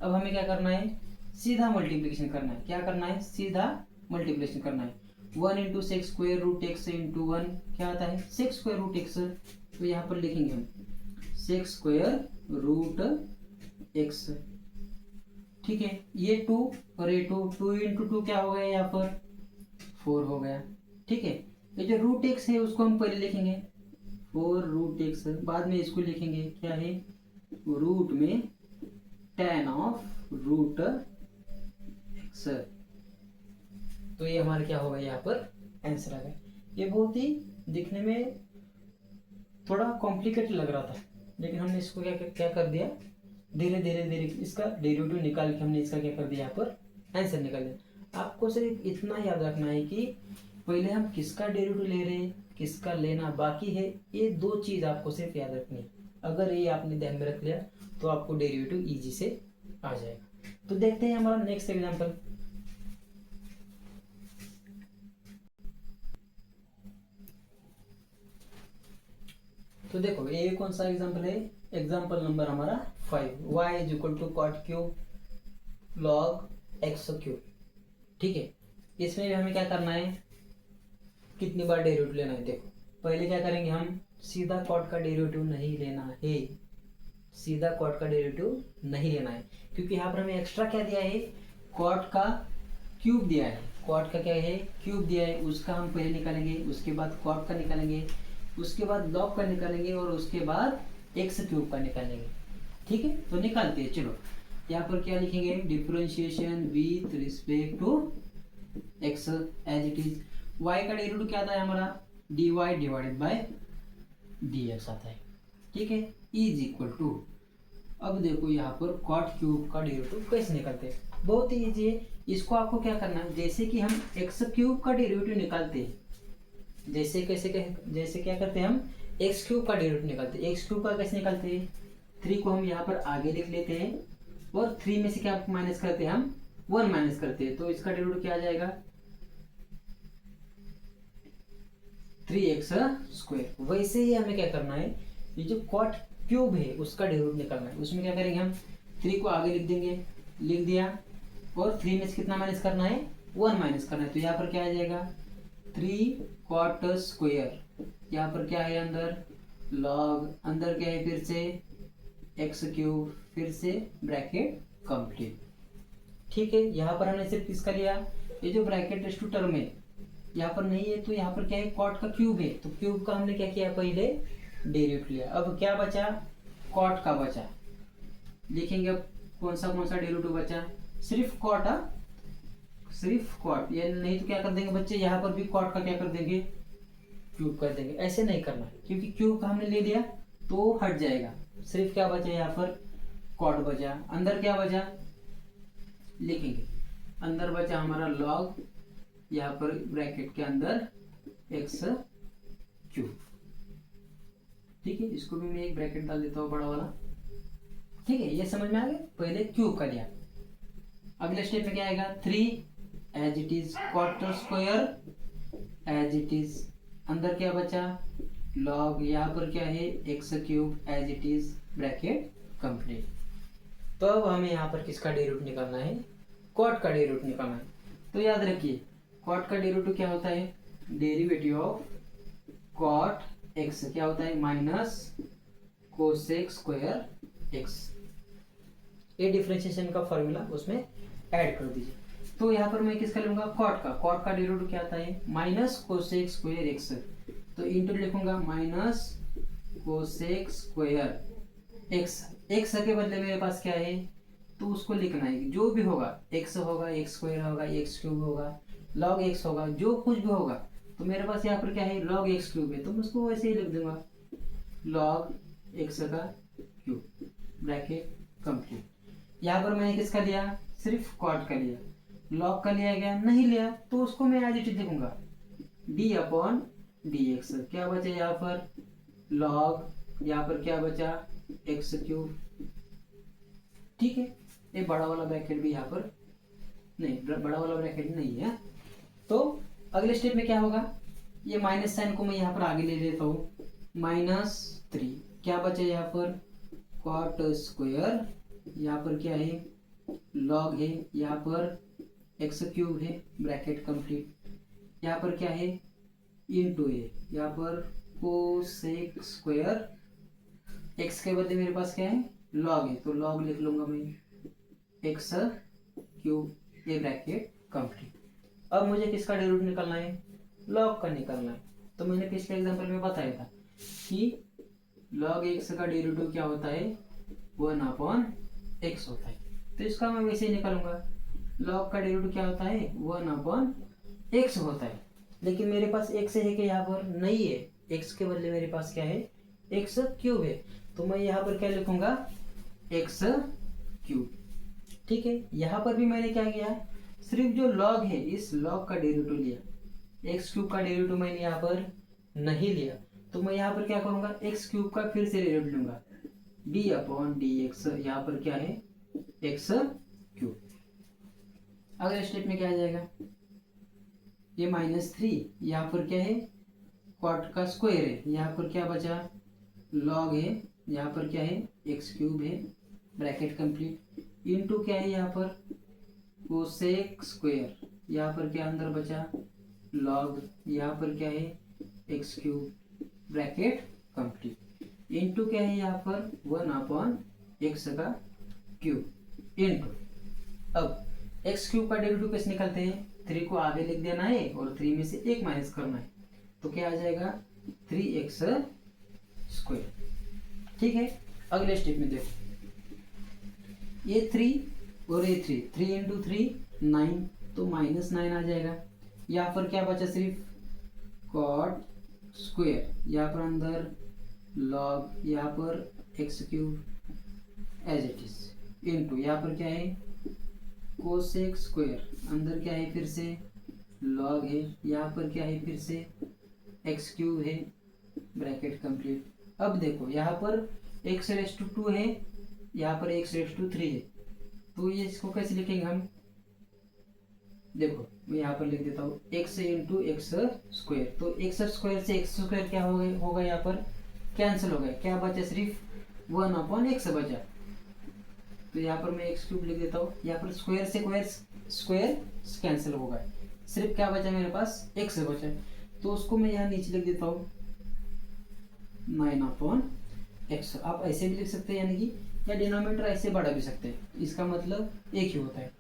अब हमें क्या करना है सीधा मल्टीप्लिकेशन करना है, क्या करना है सीधा मल्टीप्लिकेशन करना है, 1 × sec² √x इंटू 1 क्या आता है sec² √x, तो यहाँ पर लिखेंगे हम sec² √x। ठीक है, ये 2 और ये 2 इंटू 2 क्या हो गया यहाँ पर 4 हो गया। ठीक है, ये जो √x है उसको हम पहले लिखेंगे 4√x, बाद में इसको लिखेंगे क्या है रूट में tan/√x, तो ये हमारा क्या होगा यहाँ पर आंसर आ गया। ये बहुत ही दिखने में थोड़ा कॉम्प्लिकेटेड लग रहा था, लेकिन हमने इसको क्या कर दिया धीरे धीरे इसका डेरिवेटिव निकाल के हमने इसका क्या कर दिया यहाँ पर आंसर निकाल दिया। आपको सिर्फ इतना याद रखना है कि पहले हम किसका डेरिवेटिव ले रहे हैं, किसका लेना बाकी है, ये 2 चीज आपको सिर्फ याद रखनी है। अगर ये आपने ध्यान में रख लिया तो आपको डेरिवेटिव इजी से आ जाएगा। तो देखते हैं हमारा नेक्स्ट एग्जांपल। तो देखो ये कौन सा एग्जांपल है, एग्जांपल नंबर हमारा 5, y = cot³ log x³। ठीक है, इसमें भी हमें क्या करना है कितनी बार डेरिवेटिव लेना है, देखो पहले क्या करेंगे हम सीधा कॉट का डेरिवेटिव नहीं लेना है, सीधा कॉट का डेरिवेटिव नहीं लेना है, क्योंकि यहाँ पर हमें एक्स्ट्रा क्या दिया है कॉट का क्यूब दिया है, कॉट का क्या है क्यूब दिया है, उसका हम पहले निकालेंगे, उसके बाद कॉट का निकालेंगे, उसके बाद लॉग का निकालेंगे और उसके बाद x³ का निकालेंगे। ठीक है, तो निकालते हैं, चलो यहाँ पर क्या लिखेंगे differentiation with respect to x as it is, y का डेरिवेटिव क्या आता है हमारा dy/dx आता है। ठीक है, इज इक्वल टू, अब देखो यहाँ पर cot³ का डेरिवेटिव कैसे निकालते हैं, बहुत ही इजी है। इसको आपको क्या करना है, जैसे कि हम x³ का डेरिवेटिव निकालते हैं, जैसे क्या करते हैं हम x³ का डेरिवेटिव निकालते हैं, x³ का कैसे निकालते हैं 3 को हम यहाँ पर आगे लिख लेते हैं और 3 में से क्या माइनस करते हैं हम 1 माइनस करते हैं, तो इसका डेरिवेटिव क्या आ जाएगा 3x²। वैसे ही हमें क्या करना है, ये जो cot³ है उसका डेरिवेटिव निकालना है, उसमें क्या करेंगे हम 3 को आगे लिख देंगे, लिख दिया और 3 में से कितना माइनस करना है 1 माइनस करना है, तो यहाँ पर क्या आ जाएगा 3 cot², यहाँ पर क्या है अंदर log, अंदर क्या है फिर से x³, फिर से ब्रैकेट कंप्लीट। ठीक है, यहाँ पर हमने सिर्फ किसका लिया, ये जो ब्रैकेट रेस्ट टू टर्म है यहाँ पर नहीं है, तो यहाँ पर क्या है कॉट का क्यूब है, तो क्यूब का हमने क्या किया पहले डेरिवेटिव लिया, अब क्या बचा कॉट का बचा, लिखेंगे अब कौन सा डेरिवेटिव बचा सिर्फ कॉट, सिर्फ कॉट, ये नहीं तो क्या कर देंगे बच्चे यहाँ पर भी कॉट का क्या कर देंगे क्यूब कर देंगे, ऐसे नहीं करना है क्योंकि क्यूब हमने ले लिया तो हट जाएगा। सिर्फ क्या बचा यहाँ पर, कॉट बचा, अंदर क्या बचा लिखेंगे, अंदर बचा हमारा लॉग, यहाँ पर ब्रैकेट के अंदर एक्स क्यूब। ठीक है, इसको भी मैं एक ब्रैकेट डाल देता हूँ बड़ा वाला। ठीक है, ये समझ में आ गया, पहले क्यूब कर लिया। अगले स्टेप में क्या आएगा, 3 as it is cot square as it is, अंदर क्या बचा लॉग, यहाँ पर क्या है x cube as it is bracket complete. तो अब हमें यहाँ पर किसका डेरिवेटिव निकालना है, कॉट का डेरिवेटिव निकालना है। तो याद रखिए कॉट का डेरिवेटिव क्या होता है, डेरिवेटिव ऑफ कॉट एक्स क्या होता है, माइनस कोसेक स्क्वायर एक्स। ये डिफरेंशिएशन का फॉर्मूला उसमें ऐड कर दीजिए। तो यहाँ पर मैं किसका लूंगा, कॉट का डेरिवेटिव क्या आता है, माइनस कोसेक स्क्वायर एक्स। तो इंटू लिखूंगा minus cosec square x, x के बदले मेरे पास क्या है, तो उसको लिखना है जो भी होगा, एक्स होगा, एक्स स्क्वायर होगा, एक्स क्यूब होगा, लॉग एक्स होगा, जो कुछ भी होगा। तो मेरे पास यहाँ पर क्या है, लॉग एक्स क्यूब है, तो मैं उसको वैसे ही लिख दूंगा, लॉग एक्स का क्यूब ब्रैकेट कंप्लीट। यहाँ पर मैंने किसका लिया, सिर्फ कॉट का लिया, लॉग का लिया गया नहीं लिया, तो उसको मैं एज इट इज लिखूंगा डी अपॉन डी एक्स। क्या बचा यहाँ पर लॉग, यहाँ पर क्या बचा एक्स क्यूब। ठीक है, ये बड़ा वाला ब्रैकेट भी यहाँ पर नहीं, बड़ा वाला ब्रैकेट नहीं है। तो अगले स्टेप में क्या होगा, ये माइनस साइन को मैं यहाँ पर आगे ले लेता हूँ, -3 क्या बचा यहाँ पर कॉट स्क्वायर, यहाँ पर क्या है लॉग है, यहाँ पर एक्स क्यूब है ब्रैकेट कंप्लीट, यहाँ पर क्या है इनटू है, यहाँ पर कोसेक स्क्वायर एक्स के बदले मेरे पास क्या है लॉग है, तो लॉग लिख लूंगा मैं एक्स क्यूब, ये ब्रैकेट कंप्लीट। अब मुझे किसका डेरिवेटिव निकालना है, लॉग का निकालना है। तो मैंने पिछले एग्जांपल में बताया था कि लॉग एक्स का डेरिवेटिव क्या होता है, 1/x होता है। तो इसका मैं वैसे ही निकालूंगा, लॉग का डेरिवेटिव क्या होता है 1/x होता है। लेकिन मेरे पास x है कि यहाँ पर नहीं है, x के बदले मेरे पास क्या है एक्स क्यूब है, तो मैं यहाँ पर क्या लिखूंगा एक्स क्यूब। ठीक है, यहाँ पर भी मैंने क्या किया, सिर्फ जो लॉग है इस लॉग का डेरिवेटिव लिया, एक्स क्यूब का डेरिवेटिव मैंने यहाँ पर नहीं लिया, तो मैं यहाँ पर क्या करूंगा एक्स क्यूब का फिर से डेरिवेटिव लूंगा डी अपॉन डी एक्स, यहाँ पर क्या है एक्स क्यूब। अगले स्टेप में क्या आ जाएगा, ये -3 यहाँ पर क्या है कॉट का स्क्वायर है, यहाँ पर क्या बचा लॉग है, यहाँ पर क्या है एक्स क्यूब है ब्रैकेट कंप्लीट, इनटू क्या है यहाँ पर कोसेक स्क्वायर, यहाँ पर क्या अंदर बचा लॉग, यहाँ पर क्या है x cube bracket complete, into क्या है यहाँ पर 1/x का क्यूब इनटू। अब एक्स क्यूब का डेरिवेटिव कैसे निकलते हैं, 3 को आगे लिख देना है और 3 में से 1 माइनस करना है, तो क्या आ जाएगा 3x स्क्वायर। ठीक है, अगले स्टेप में देखो, ये 3 और ये 3 इंटू 3 9, तो -9 आ जाएगा। यहाँ पर क्या बचा सिर्फ कॉट स्क्वायर, यहाँ पर अंदर लॉग, यहाँ पर x cube as it is into, यहाँ पर क्या है कोसेक स्क्वायर, अंदर क्या है फिर से लॉग है, यहाँ पर क्या है फिर से एक्स क्यूब है ब्रैकेट कंप्लीट। अब देखो यहाँ पर x⁻² है, यहाँ पर x⁻3 है, तो ये इसको कैसे लिखेंगे हम, देखो मैं यहाँ पर लिख देता हूँ x इंटू एक्स स्क्वायर, तो एक्स स्क्वायर से एक्स स्क्वायर क्या होगा यहाँ पर कैंसिल हो गया, क्या बचा सिर्फ 1/x बचा, तो यहाँ पर मैं एक्स क्यूब लिख देता हूँ, यहाँ पर स्क्वायर से स्क्वायर कैंसिल हो गया, सिर्फ क्या बचा मेरे पास x बचा, तो उसको मैं यहाँ नीचे लिख देता हूँ 9/x। आप ऐसे भी लिख सकते हैं, यानी कि या डिनोमिनेटर ऐसे बढ़ा भी सकते हैं, इसका मतलब एक ही होता है।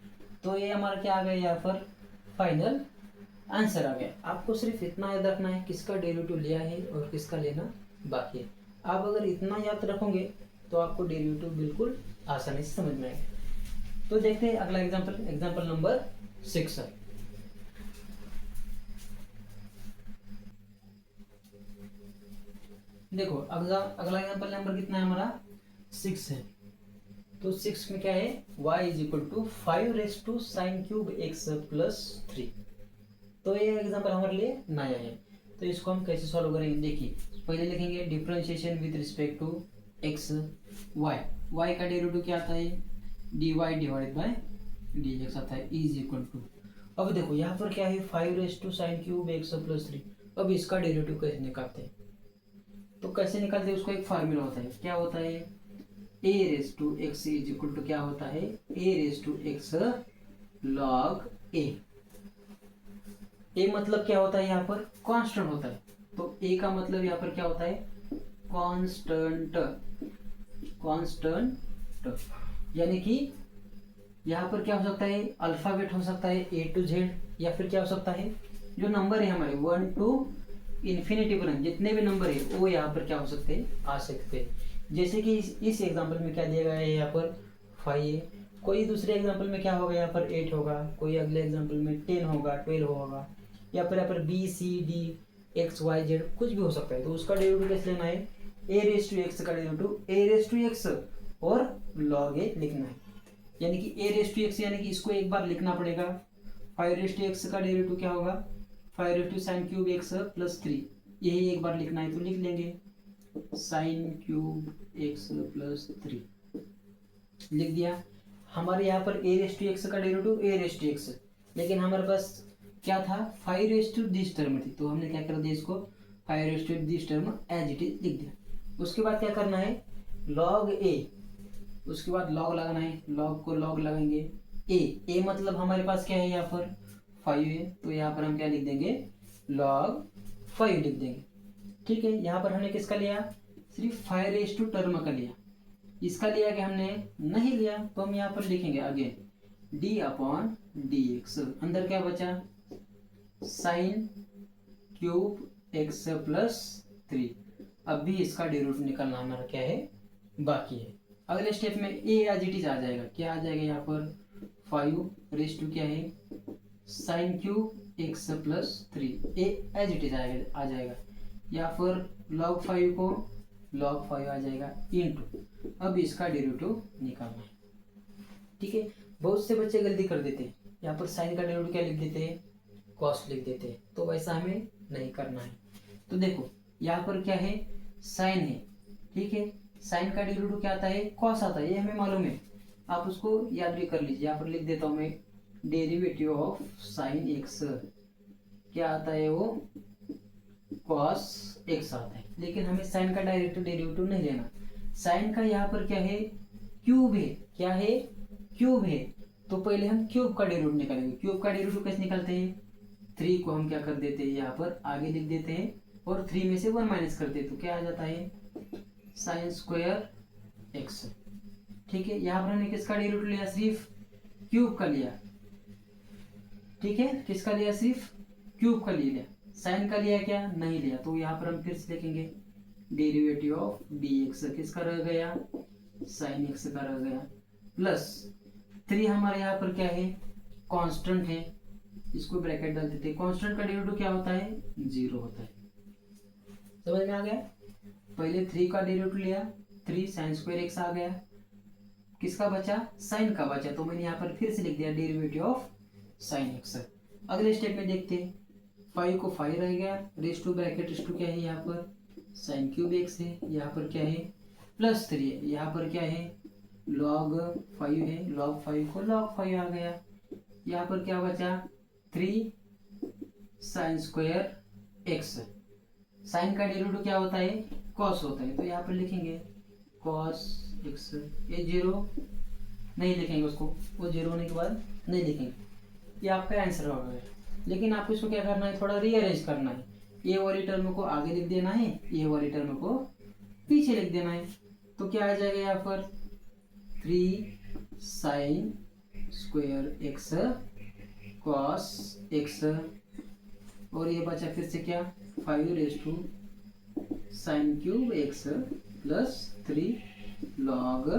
तो ये हमारा क्या आ गया यहाँ पर फाइनल आंसर आ गया। आपको सिर्फ इतना याद रखना है किसका डेरिवेटिव लिया है और किसका लेना बाकी है। आप अगर इतना याद रखोगे तो आपको डेरिवेटिव बिल्कुल आसानी से समझ में आएगा। तो देखते हैं अगला एग्जाम्पल नंबर 6 है। देखो अगला अगला एग्जाम्पल नंबर कितना है हमारा 6 है। तो 6 में क्या है y is equal to 5 sine cube x plus 3। तो ये एग्जाम्पल हमारे लिए नया है। तो इसको हम कैसे सॉल्व करेंगे, देखिए पहले लिखेंगे differentiation with respect to x y। y का डेरिवेटिव क्या आता है dy डिवाइडेड बाय dx आता है इज इक्वल टू। अब देखो यहाँ पर क्या है 5 साइन क्यूब x प्लस 3। अब इसका डेरिवेटिव कैसे निकालते हैं, तो कैसे निकालते हैं उसको एक फार्मूला होता है, क्या होता है a⁻x इज इक्वल टू क्या होता है a⁻x log a। a मतलब क्या होता है यहाँ पर कांस्टेंट होता है। तो a का मतलब यहाँ पर क्या होता है कांस्टेंट। कांस्टेंट यानी कि यहाँ पर क्या हो सकता है अल्फाबेट हो सकता है A to Z, या फिर क्या हो सकता है जो नंबर है हमारे 1 to इन्फिनिटी पर्यंत जितने भी नंबर है वो यहाँ पर क्या हो सकते हैं आ सकते हैं। जैसे कि इस एग्जांपल में क्या दिया गया है यहाँ पर 5 है, कोई दूसरे एग्जांपल में क्या होगा यहाँ पर 8 होगा, कोई अगले एग्जांपल में 10 होगा 12 होगा, या फिर यहाँ पर B C D X Y Z कुछ भी हो सकता है। तो उसका डेरिवेटिव कैसे लेना है a⁻x का डेरिवेटिव a⁻x और log a लिखना है, यानी कि a⁻x यानी कि इसको एक बार लिखना पड़ेगा। 5⁻x का डेरिवेटिव क्या होगा 5 साइन क्यूब x प्लस 3, यही एक बार लिखना है तो लिख लेंगे साइन क्यूब x प्लस 3 लिख दिया। हमारे यहाँ पर a⁻x का डेरिवेटिव a⁻x, लेकिन हमारे पास क्या था 5 दिस टर्म थी, तो हमने क्या कर दिया इसको 5 this term as it is लिख दिया। उसके बाद क्या करना है log a, उसके बाद log लगाना है, log को log लगाएंगे a मतलब हमारे पास क्या है यहाँ पर 5 है, तो यहाँ पर हम क्या लिख देंगे log 5 लिख देंगे। ठीक है, यहाँ पर हमने किसका लिया सिर्फ 5 टर्म का लिया, इसका लिया कि हमने नहीं लिया, तो हम यहाँ पर लिखेंगे अगेन d/dx। अंदर क्या बचा साइन क्यूब x प्लस 3। अब भी इसका डेरिवेटिव निकालना हमारा क्या है बाकी है। अगले स्टेप में a एज इट इज आ जाएगा, क्या आ जाएगा यहाँ पर 5 क्या है sine cube x plus 3 a as it is आ जाएगा, या फिर log 5 को log 5 आ जाएगा इनटू। अब इसका डेरिवेटिव निकालना है। ठीक है, बहुत से बच्चे गलती कर देते हैं, यहाँ पर साइन का डेरिवेटिव क्या लिख देते हैं कॉस लिख देते हैं, तो वैसा हमें नहीं करना है। तो देखो यहाँ पर क्या है साइन है, ठीक है, साइन का डेरिवेटिव क्या आता है कॉस आता है, ये हमें मालूम है, आप उसको याद भी कर लीजिए। यहाँ पर लिख देता हूँ मैं डेरिवेटिव ऑफ साइन एक्स क्या आता है वो कॉस एक्स आता है, लेकिन हमें साइन का डायरेक्ट डेरिवेटिव नहीं लेना। साइन का यहाँ पर क्या है क्यूब है, क्या है क्यूब है, तो पहले हम क्यूब का डेरिवेटिव निकालेंगे। क्यूब का डेरिवेटिव कैसे निकालते हैं 3 को हम क्या कर देते हैं यहाँ पर आगे लिख देते हैं और 3 में से 1 माइनस करते हैं, तो क्या आ जाता है साइन स्क्वायर एक्स। ठीक है, यहाँ पर हमने किसका डेरिवेटिव लिया सिर्फ क्यूब का लिया। ठीक है, किसका लिया सिर्फ क्यूब का लिया, साइन का लिया क्या नहीं लिया, तो यहाँ पर हम फिर से लिखेंगे डेरिवेटिव ऑफ dx किसका रह गया साइन एक्स का रह गया प्लस 3 हमारे यहाँ पर क्या है कांस्टेंट है, इसको ब्रैकेट डाल देते हैं। कांस्टेंट का डेरिवेटिव क्या होता है 0 होता है। समझ में आ गया, पहले 3 का डेरिवेटिव लिया 3 साइन स्क्वायर एक्स आ गया, किसका बचा साइन का बचा, तो मैंने यहाँ पर फिर से लिख दिया डेरिवेटिव ऑफ साइन एक्स। अगले स्टेप में देखते हैं 5 को 5 रह गया, raise to bracket raise to क्या है यहाँ पर साइन क्यूब एक्स है, यहाँ पर क्या है प्लस 3 है, यहाँ पर क्या है log 5 है, log 5 को log 5 आ गया, यहाँ पर क्या बचा 3 साइन स्क्वायर एक्स। साइन का डेरिवेटिव क्या होता है कॉस होता है, तो यहाँ पर लिखेंगे कॉस एक्स, ये 0 नहीं लिखेंगे उसको, वो 0 होने के बाद नहीं लिखेंगे, ये आपका आंसर होगा। लेकिन आपको इसको क्या करना है थोड़ा रीअरेंज करना है, ये वाली टर्म को आगे लिख देना है, ये वाली टर्म को पीछे लिख देना है, तो क्या आ जाएगा यहाँ पर 3 sine square x cos x, और ये बचा फिर से क्या 5 raise to sine cube x plus 3 log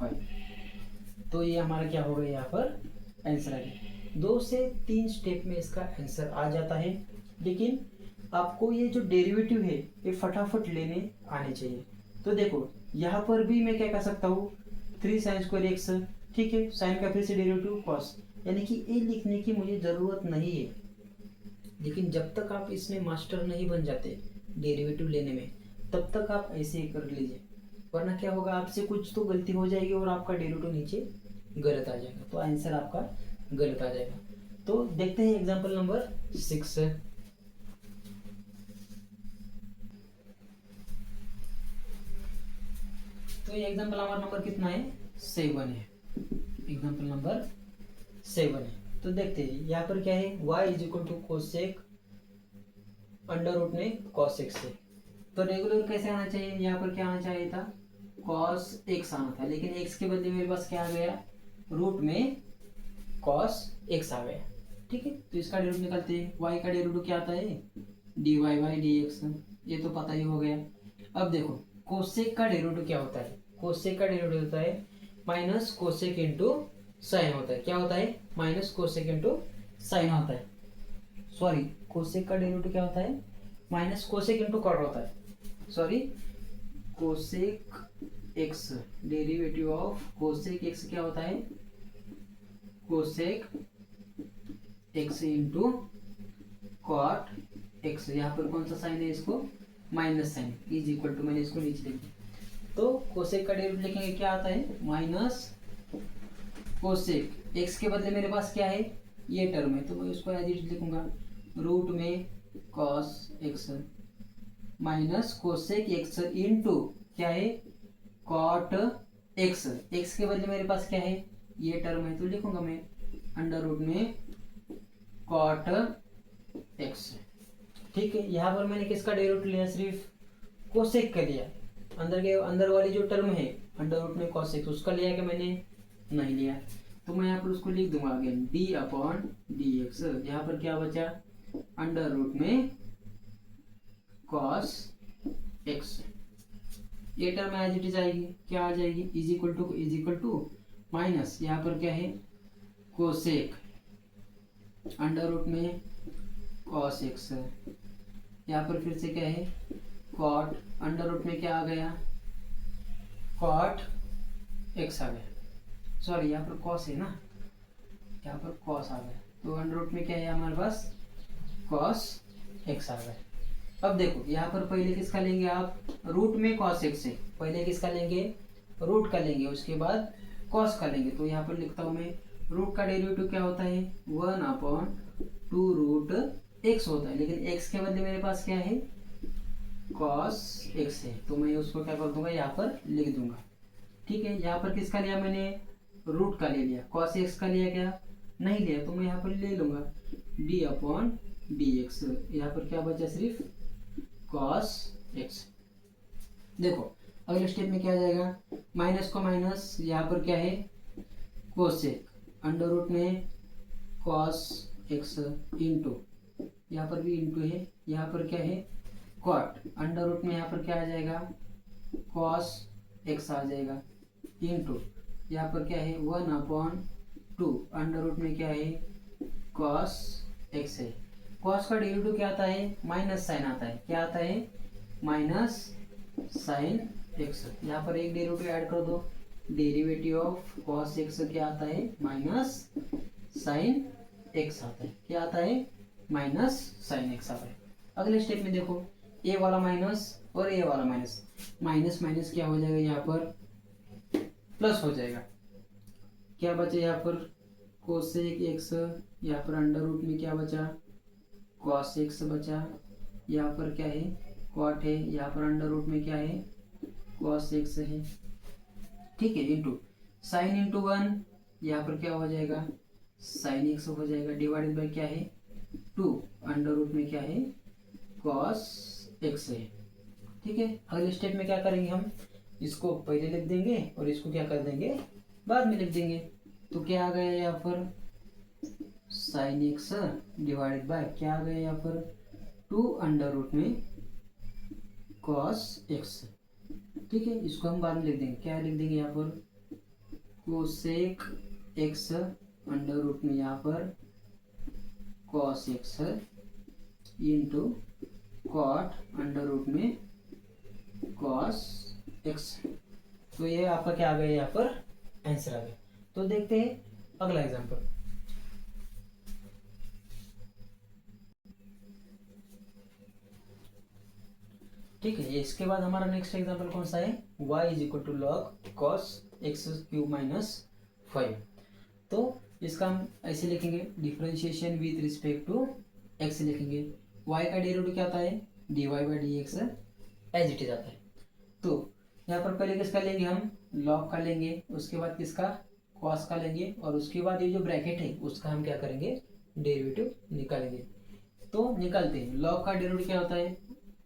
5। तो ये हमारा क्या होगा यहाँ पर आंसर आ गया। 2 से 3 स्टेप में इसका आंसर आ जाता है, लेकिन आपको ये जो डेरिवेटिव है ये फटाफट लेने आने चाहिए। तो देखो यहाँ पर भी मैं क्या कर सकता हूँ, 3 साइन स्क्वायर एक्स, ठीक है, साइन का फिर से डेरिवेटिव कॉस, यानी कि ये लिखने की मुझे ज़रूरत नहीं है। लेकिन जब तक आप इसमें मास्टर नहीं बन जाते डेरिवेटिव लेने में, तब तक आप ऐसे ही कर लीजिए, वरना क्या होगा, आपसे कुछ तो गलती हो जाएगी और आपका डेरिवेटिव नीचे गलत आ जाएगा, तो आंसर आपका गलत आ जाएगा। तो देखते हैं एग्जांपल नंबर 6। तो ये एग्जांपल हमारा नंबर कितना है, 7 है। एग्जांपल नंबर 7 है। तो देखते हैं यहाँ पर क्या है, y is equal to cosec under root में कॉस एक्स है। तो रेगुलर कैसे आना चाहिए, यहाँ पर क्या आना चाहिए था, कॉस एक्स आना था, लेकिन एक्स के बदले मेरे पास क्या आ गया, रूट में कॉस एक्स आ गया। ठीक है, तो इसका डेरिवेटिव निकालते हैं। y का डेरिवेटिव क्या आता है, dy बाई डी एक्स, ये तो पता ही हो गया। अब देखो कोसेक का डेरिवेटिव क्या होता है, कोसेक का डेरिवेटिव होता है माइनस कोसेक इंटू साइन होता है। क्या होता है, माइनस कोसेक इंटू साइन होता है। सॉरी, कोसेक का डेरिवेटिव क्या होता है, माइनस कोसेक इंटू कॉट होता है। Sorry, cosec x, derivative of cosec x क्या होता है, cosec x into cot x. यहाँ पर कौन सा साइन है, इसको minus sine, is equal to, मैंने इसको नीचे लिखा। तो कोसेक का डेरिवेटिव लिखेंगे, क्या आता है, माइनस कोसेक एक्स के बदले मेरे पास क्या है, ये टर्म है, तो मैं उसको एज इट इज लिखूंगा, रूट में cos x minus cosec x into क्या है, कॉट एक्स। एक्स के बदले मेरे पास क्या है, ये टर्म है, तो लिखूंगा मैं अंडर रूट में कॉट एक्स। ठीक है, यहाँ पर मैंने किसका डेरिवेटिव लिया, सिर्फ कोसेक का लिया। अंदर वाली जो टर्म है अंडर रूट में कॉस एक्स, उसका लिया कि मैंने नहीं लिया, तो मैं यहाँ पर उसको लिख दूंगा again, D upon D x. यहाँ पर क्या बचा, अंडर रूट में कॉस एक्स, ये टर्म एज इट इज आएगी, क्या आ जाएगी, इज इक्वल टू माइनस, यहाँ पर क्या है, कोसेक अंडर रूट में कॉस एक्स, यहाँ पर फिर से क्या है, कॉट अंडर रूट में क्या आ गया, कॉट एक्स आ गया। सॉरी, यहाँ पर कॉस है ना, यहाँ पर कॉस आ गया, तो अंडर रूट में क्या है हमारे पास, कॉस एक्स आ गया। अब देखो यहाँ पर पहले किसका लेंगे आप, रूट में कॉस एक्स है, पहले किसका लेंगे, रूट का लेंगे, उसके बाद कॉस का लेंगे। तो यहाँ पर लिखता हूँ मैं, रूट का डेरिवेटिव क्या होता है, 1/2 रूट एक्स होता है, लेकिन एक्स के बदले मेरे पास क्या है, कॉस एक्स है, तो मैं उसको क्या कर दूंगा, यहाँ पर लिख दूंगा। ठीक है, यहाँ पर किसका लिया मैंने, रूट का ले लिया, कॉस एक्स का लिया क्या, नहीं लिया, तो मैं यहाँ पर ले लूंगा डी अपॉन डी एक्स। यहाँ पर क्या बचा, सिर्फ कॉस एक्स। देखो अगले स्टेप में क्या आ जाएगा, माइनस को माइनस, यहाँ पर क्या है, कोसेक अंडर रूट में कॉस एक्स इंटू, यहाँ पर भी इंटू है, यहाँ पर क्या है, कॉट अंडर रूट में यहाँ पर क्या आ जाएगा, कॉस एक्स आ जाएगा, इंटू यहाँ पर क्या है, 1/2 अंडर रूट में क्या है, कॉस एक्स है। कॉस का डेरिवेटिव क्या आता है, माइनस साइन आता है, क्या आता है, माइनस साइन एक्स। यहाँ पर एक डेरिवेटिव ऐड कर दो, डेरिवेटिव ऑफ कॉस एक्स क्या आता है, माइनस साइन एक्स आता है, क्या आता है, माइनस साइन एक्स आता है। अगले स्टेप में देखो, ए वाला माइनस और ए वाला माइनस, माइनस माइनस क्या हो जाएगा, यहाँ पर प्लस हो जाएगा, क्या बचे यहाँ पर, कोसेक एक्स, यहाँ पर अंडर रूट में क्या बचा, कॉस एक्स बचा, यहाँ पर क्या है, कॉट है, यहाँ पर अंडर रूट में क्या है, कॉस एक्स है। ठीक है, इंटू साइन इंटू 1, यहाँ पर क्या हो जाएगा, साइन एक्स हो जाएगा, डिवाइडेड बाई क्या है, 2 अंडर रूट में क्या है, कॉस एक्स है। ठीक है, अगले स्टेप में क्या करेंगे हम, इसको पहले लिख देंगे और इसको क्या कर देंगे, बाद में लिख देंगे। तो क्या आ गया यहाँ पर, साइन एक्स डिवाइडेड बाय क्या आ गया यहाँ पर, 2 अंडर रूट में कॉस एक्स। ठीक है, इसको हम बाद में लिख देंगे, क्या लिख देंगे यहाँ पर, कोसेक एक्स अंडर रूट में यहाँ पर cos x into cot under root में कॉस एक्स। तो ये आपका क्या आ गया, यहाँ पर आंसर आ गया। तो देखते हैं अगला एग्जांपल। ठीक है, इसके बाद हमारा नेक्स्ट एग्जांपल कौन सा है, y is equal to log cos x cube minus 5। तो इसका हम ऐसे लिखेंगे, differentiation with respect to x लिखेंगे। y का डेरिवेटिव क्या आता है, dy by d x as it is आता है। तो यहाँ पर पहले किसका लेंगे हम, लॉग का लेंगे, उसके बाद किसका, कॉस का लेंगे, और उसके बाद ये जो ब्रैकेट है उसका हम क्या करेंगे, डेरिवेटिव निकालेंगे। तो निकालते हैं, लॉग का डेरिवेटिव क्या होता है,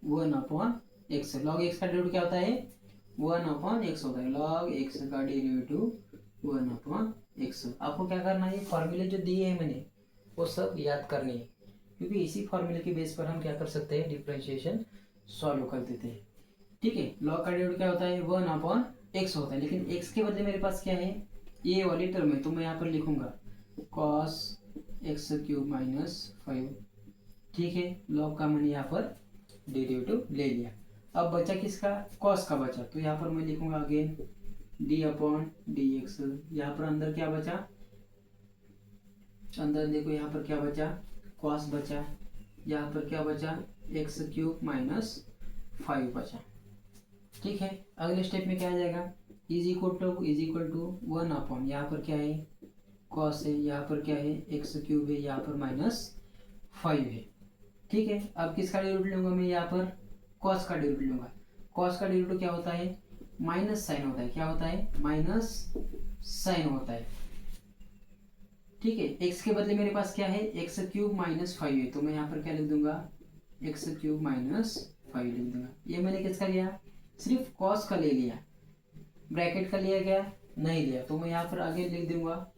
1/x। लॉग एक्स का डेरिवेटिव क्या होता है, 1/x होता है। लॉग एक्स का डेरिवेटिव 1/x। आपको क्या करना है, फॉर्मूले जो दिए हैं मैंने वो सब याद करनी है, क्योंकि इसी फॉर्मूले के बेस पर हम क्या कर सकते हैं, डिफरेंशिएशन सॉल्व कर देते हैं। ठीक है, लॉग का डेरिवेटिव क्या होता है, 1/x होता है, लेकिन x के बदले मेरे पास क्या है, ये वाली टर्म है, तो मैं यहाँ पर लिखूंगा cos x क्यूब माइनस 5। ठीक है, लॉग का मैंने यहाँ पर डेरिवेटिव ले लिया। अब बचा किसका, कॉस का बचा, तो यहाँ पर मैं लिखूंगा अगेन d/dx। यहाँ पर अंदर क्या बचा, अंदर देखो यहाँ पर क्या बचा, कॉस बचा, यहाँ पर क्या बचा, एक्स क्यूब माइनस 5 बचा। ठीक है, अगले स्टेप में क्या आ जाएगा, इज इक्वल टू 1/, यहाँ पर क्या है, कॉस है, यहाँ पर क्या है, एक्स क्यूब है, यहाँ पर माइनस 5 है। ठीक है, अब किसका डेरिवेटिव लूंगा मैं, यहाँ पर कॉस का डेरिवेटिव लूंगा। कॉस का डेरिवेटिव क्या होता है, माइनस साइन होता है। क्या होता है, माइनस साइन होता है। ठीक है, एक्स के बदले मेरे पास क्या है, एक्स क्यूब माइनस 5 है, तो मैं यहाँ पर क्या लिख दूंगा, एक्स क्यूब माइनस 5 लिख दूंगा। ये मैंने किसका लिया, सिर्फ कॉस का ले लिया, ब्रैकेट का लिया गया नहीं लिया, तो मैं यहाँ पर आगे लिख दूंगा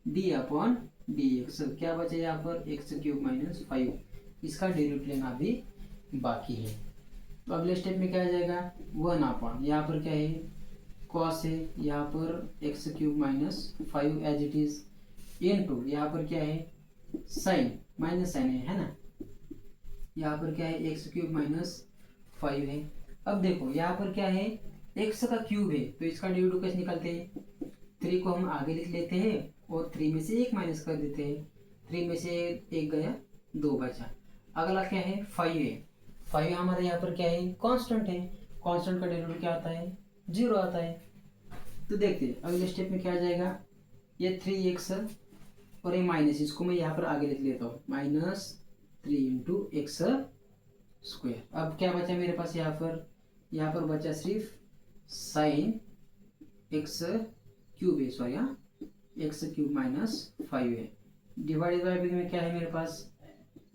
d/dx। क्या बचे यहाँ पर, एक्स क्यूब माइनस 5, इसका डेरिवेटिव लेना भी बाकी है। तो अगले स्टेप में क्या आ जाएगा, 1/, यहाँ पर क्या है, कॉस है, यहाँ पर x cube minus 5 as it is, into यहाँ पर क्या है, साइन, माइनस साइन है ना, यहाँ पर क्या है, एक्स क्यूब माइनस 5 है। अब देखो यहाँ पर क्या है, एक्स का क्यूब है, तो इसका डेरिवेटिव कैसे निकालते हैं, 3 को हम आगे लिख लेते हैं और 3 में से 1 माइनस कर देते हैं। 3 में से 1 गया, 2 बचा। अगला क्या है, 5 है। 5 हमारे यहाँ पर क्या है, कांस्टेंट है, कांस्टेंट का डेरिवेटिव क्या आता है, 0 आता है। तो देखते हैं अगले स्टेप में क्या आ जाएगा, ये 3x और ये माइनस, इसको मैं यहाँ पर आगे लिख लेता हूँ, -3 × x²। अब क्या बचा मेरे पास, यहाँ पर बचा सिर्फ साइन एक्स क्यूब है, सॉरी हाँ, एक्स क्यूब माइनस 5 है, डिवाइडेड बाय में क्या है मेरे पास,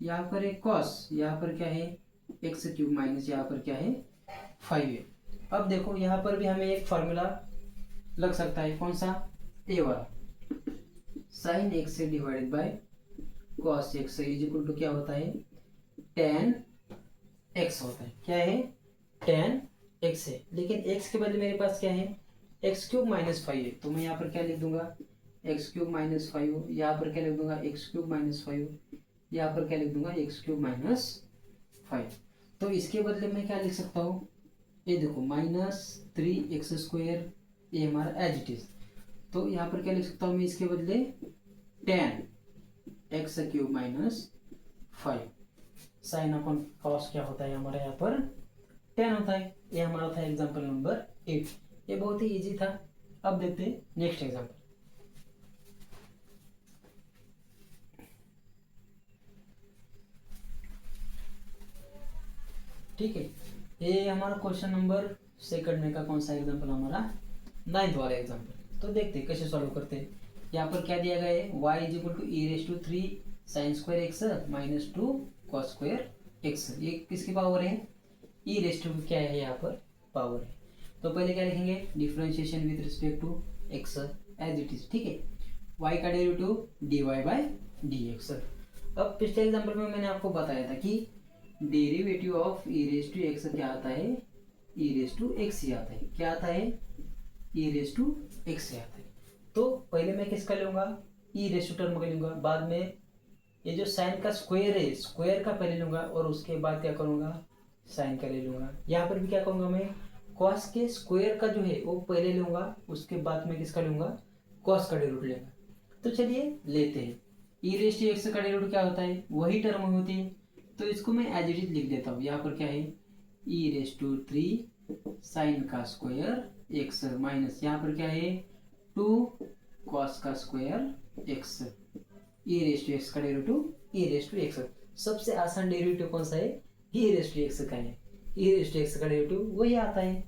यहाँ पर एक कॉस, यहाँ पर क्या है, एक्स क्यूब माइनस यहाँ पर क्या है 5 है। अब देखो यहाँ पर भी हमें एक फॉर्मूला लग सकता है, कौन सा, ए वाला, sine x divided by cos x is equal to क्या होता है, tan x होता है। क्या है, tan x है, लेकिन x के बदले मेरे पास क्या है, एक्स क्यूब माइनस 5 है, तो मैं यहाँ पर क्या लिख दूंगा, एक्स क्यूब माइनस 5, यहाँ पर क्या लिख दूंगा, एक्स क्यूब माइनस 5, यहाँ पर क्या लिख दूंगा, एक्स क्यूब माइनस 5। तो इसके बदले मैं क्या लिख सकता हूँ, ये देखो -3x², ये हमारा एज इट इज। तो यहाँ पर क्या लिख सकता हूँ मैं, इसके बदले tan x³ माइनस 5, साइन अपन कॉस क्या होता है हमारे यहाँ पर 10 होता है। ये हमारा था एग्जाम्पल नंबर 8। ये बहुत ही इजी था। अब देखते हैं नेक्स्ट एग्जाम्पल। ठीक है, ये हमारा क्वेश्चन नंबर सेकंड में का कौन सा एग्जाम्पल, हमारा 9th वाला एग्जाम्पल। तो देखते हैं कैसे सॉल्व करते हैं। यहाँ पर क्या दिया गया है, y is equal to e3 sin² x minus 2 cos² x। ये किसकी पावर है, e क्या है, यहाँ पर पावर है। तो पहले क्या लिखेंगे, differentiation with respect to x as it is. ठीक है, y का डेरिवेटिव dy/dx। अब पिछले एग्जाम्पल में मैंने आपको बताया था कि डेरिवेटिव ऑफ e⁻x क्या आता है, e⁻x ही आता है। क्या आता है, e⁻x ही आता है। तो पहले मैं किसका लूंगा, e टर्म का लूंगा, बाद में ये जो साइन का स्क्वायर है, स्क्वायर का पहले लूंगा और उसके बाद क्या करूंगा, साइन का ले लूंगा। यहाँ पर भी क्या करूंगा मैं, कॉस के स्क्वायर का जो है वो पहले लूंगा, उसके बाद में किसका लूंगा, कॉस का डेरिवेटिव लेगा। तो चलिए लेते हैं। ई रेस टू एक्स का डेरिवेटिव क्या होता है, वही टर्म होती है, तो इसको मैं एज इट इज लिख देता हूँ। यहाँ पर क्या है, ई रेस टू 3 साइन का स्क्वायर एक्स माइनस यहाँ पर क्या है 2 कॉस का square x. E raise to x का derivative e raise to x. सबसे आसान डेरिवेटिव कौन सा है, ई रेस टू एक्स का है। ई रेस टू एक्स का डेरिवेटिव वही आता है।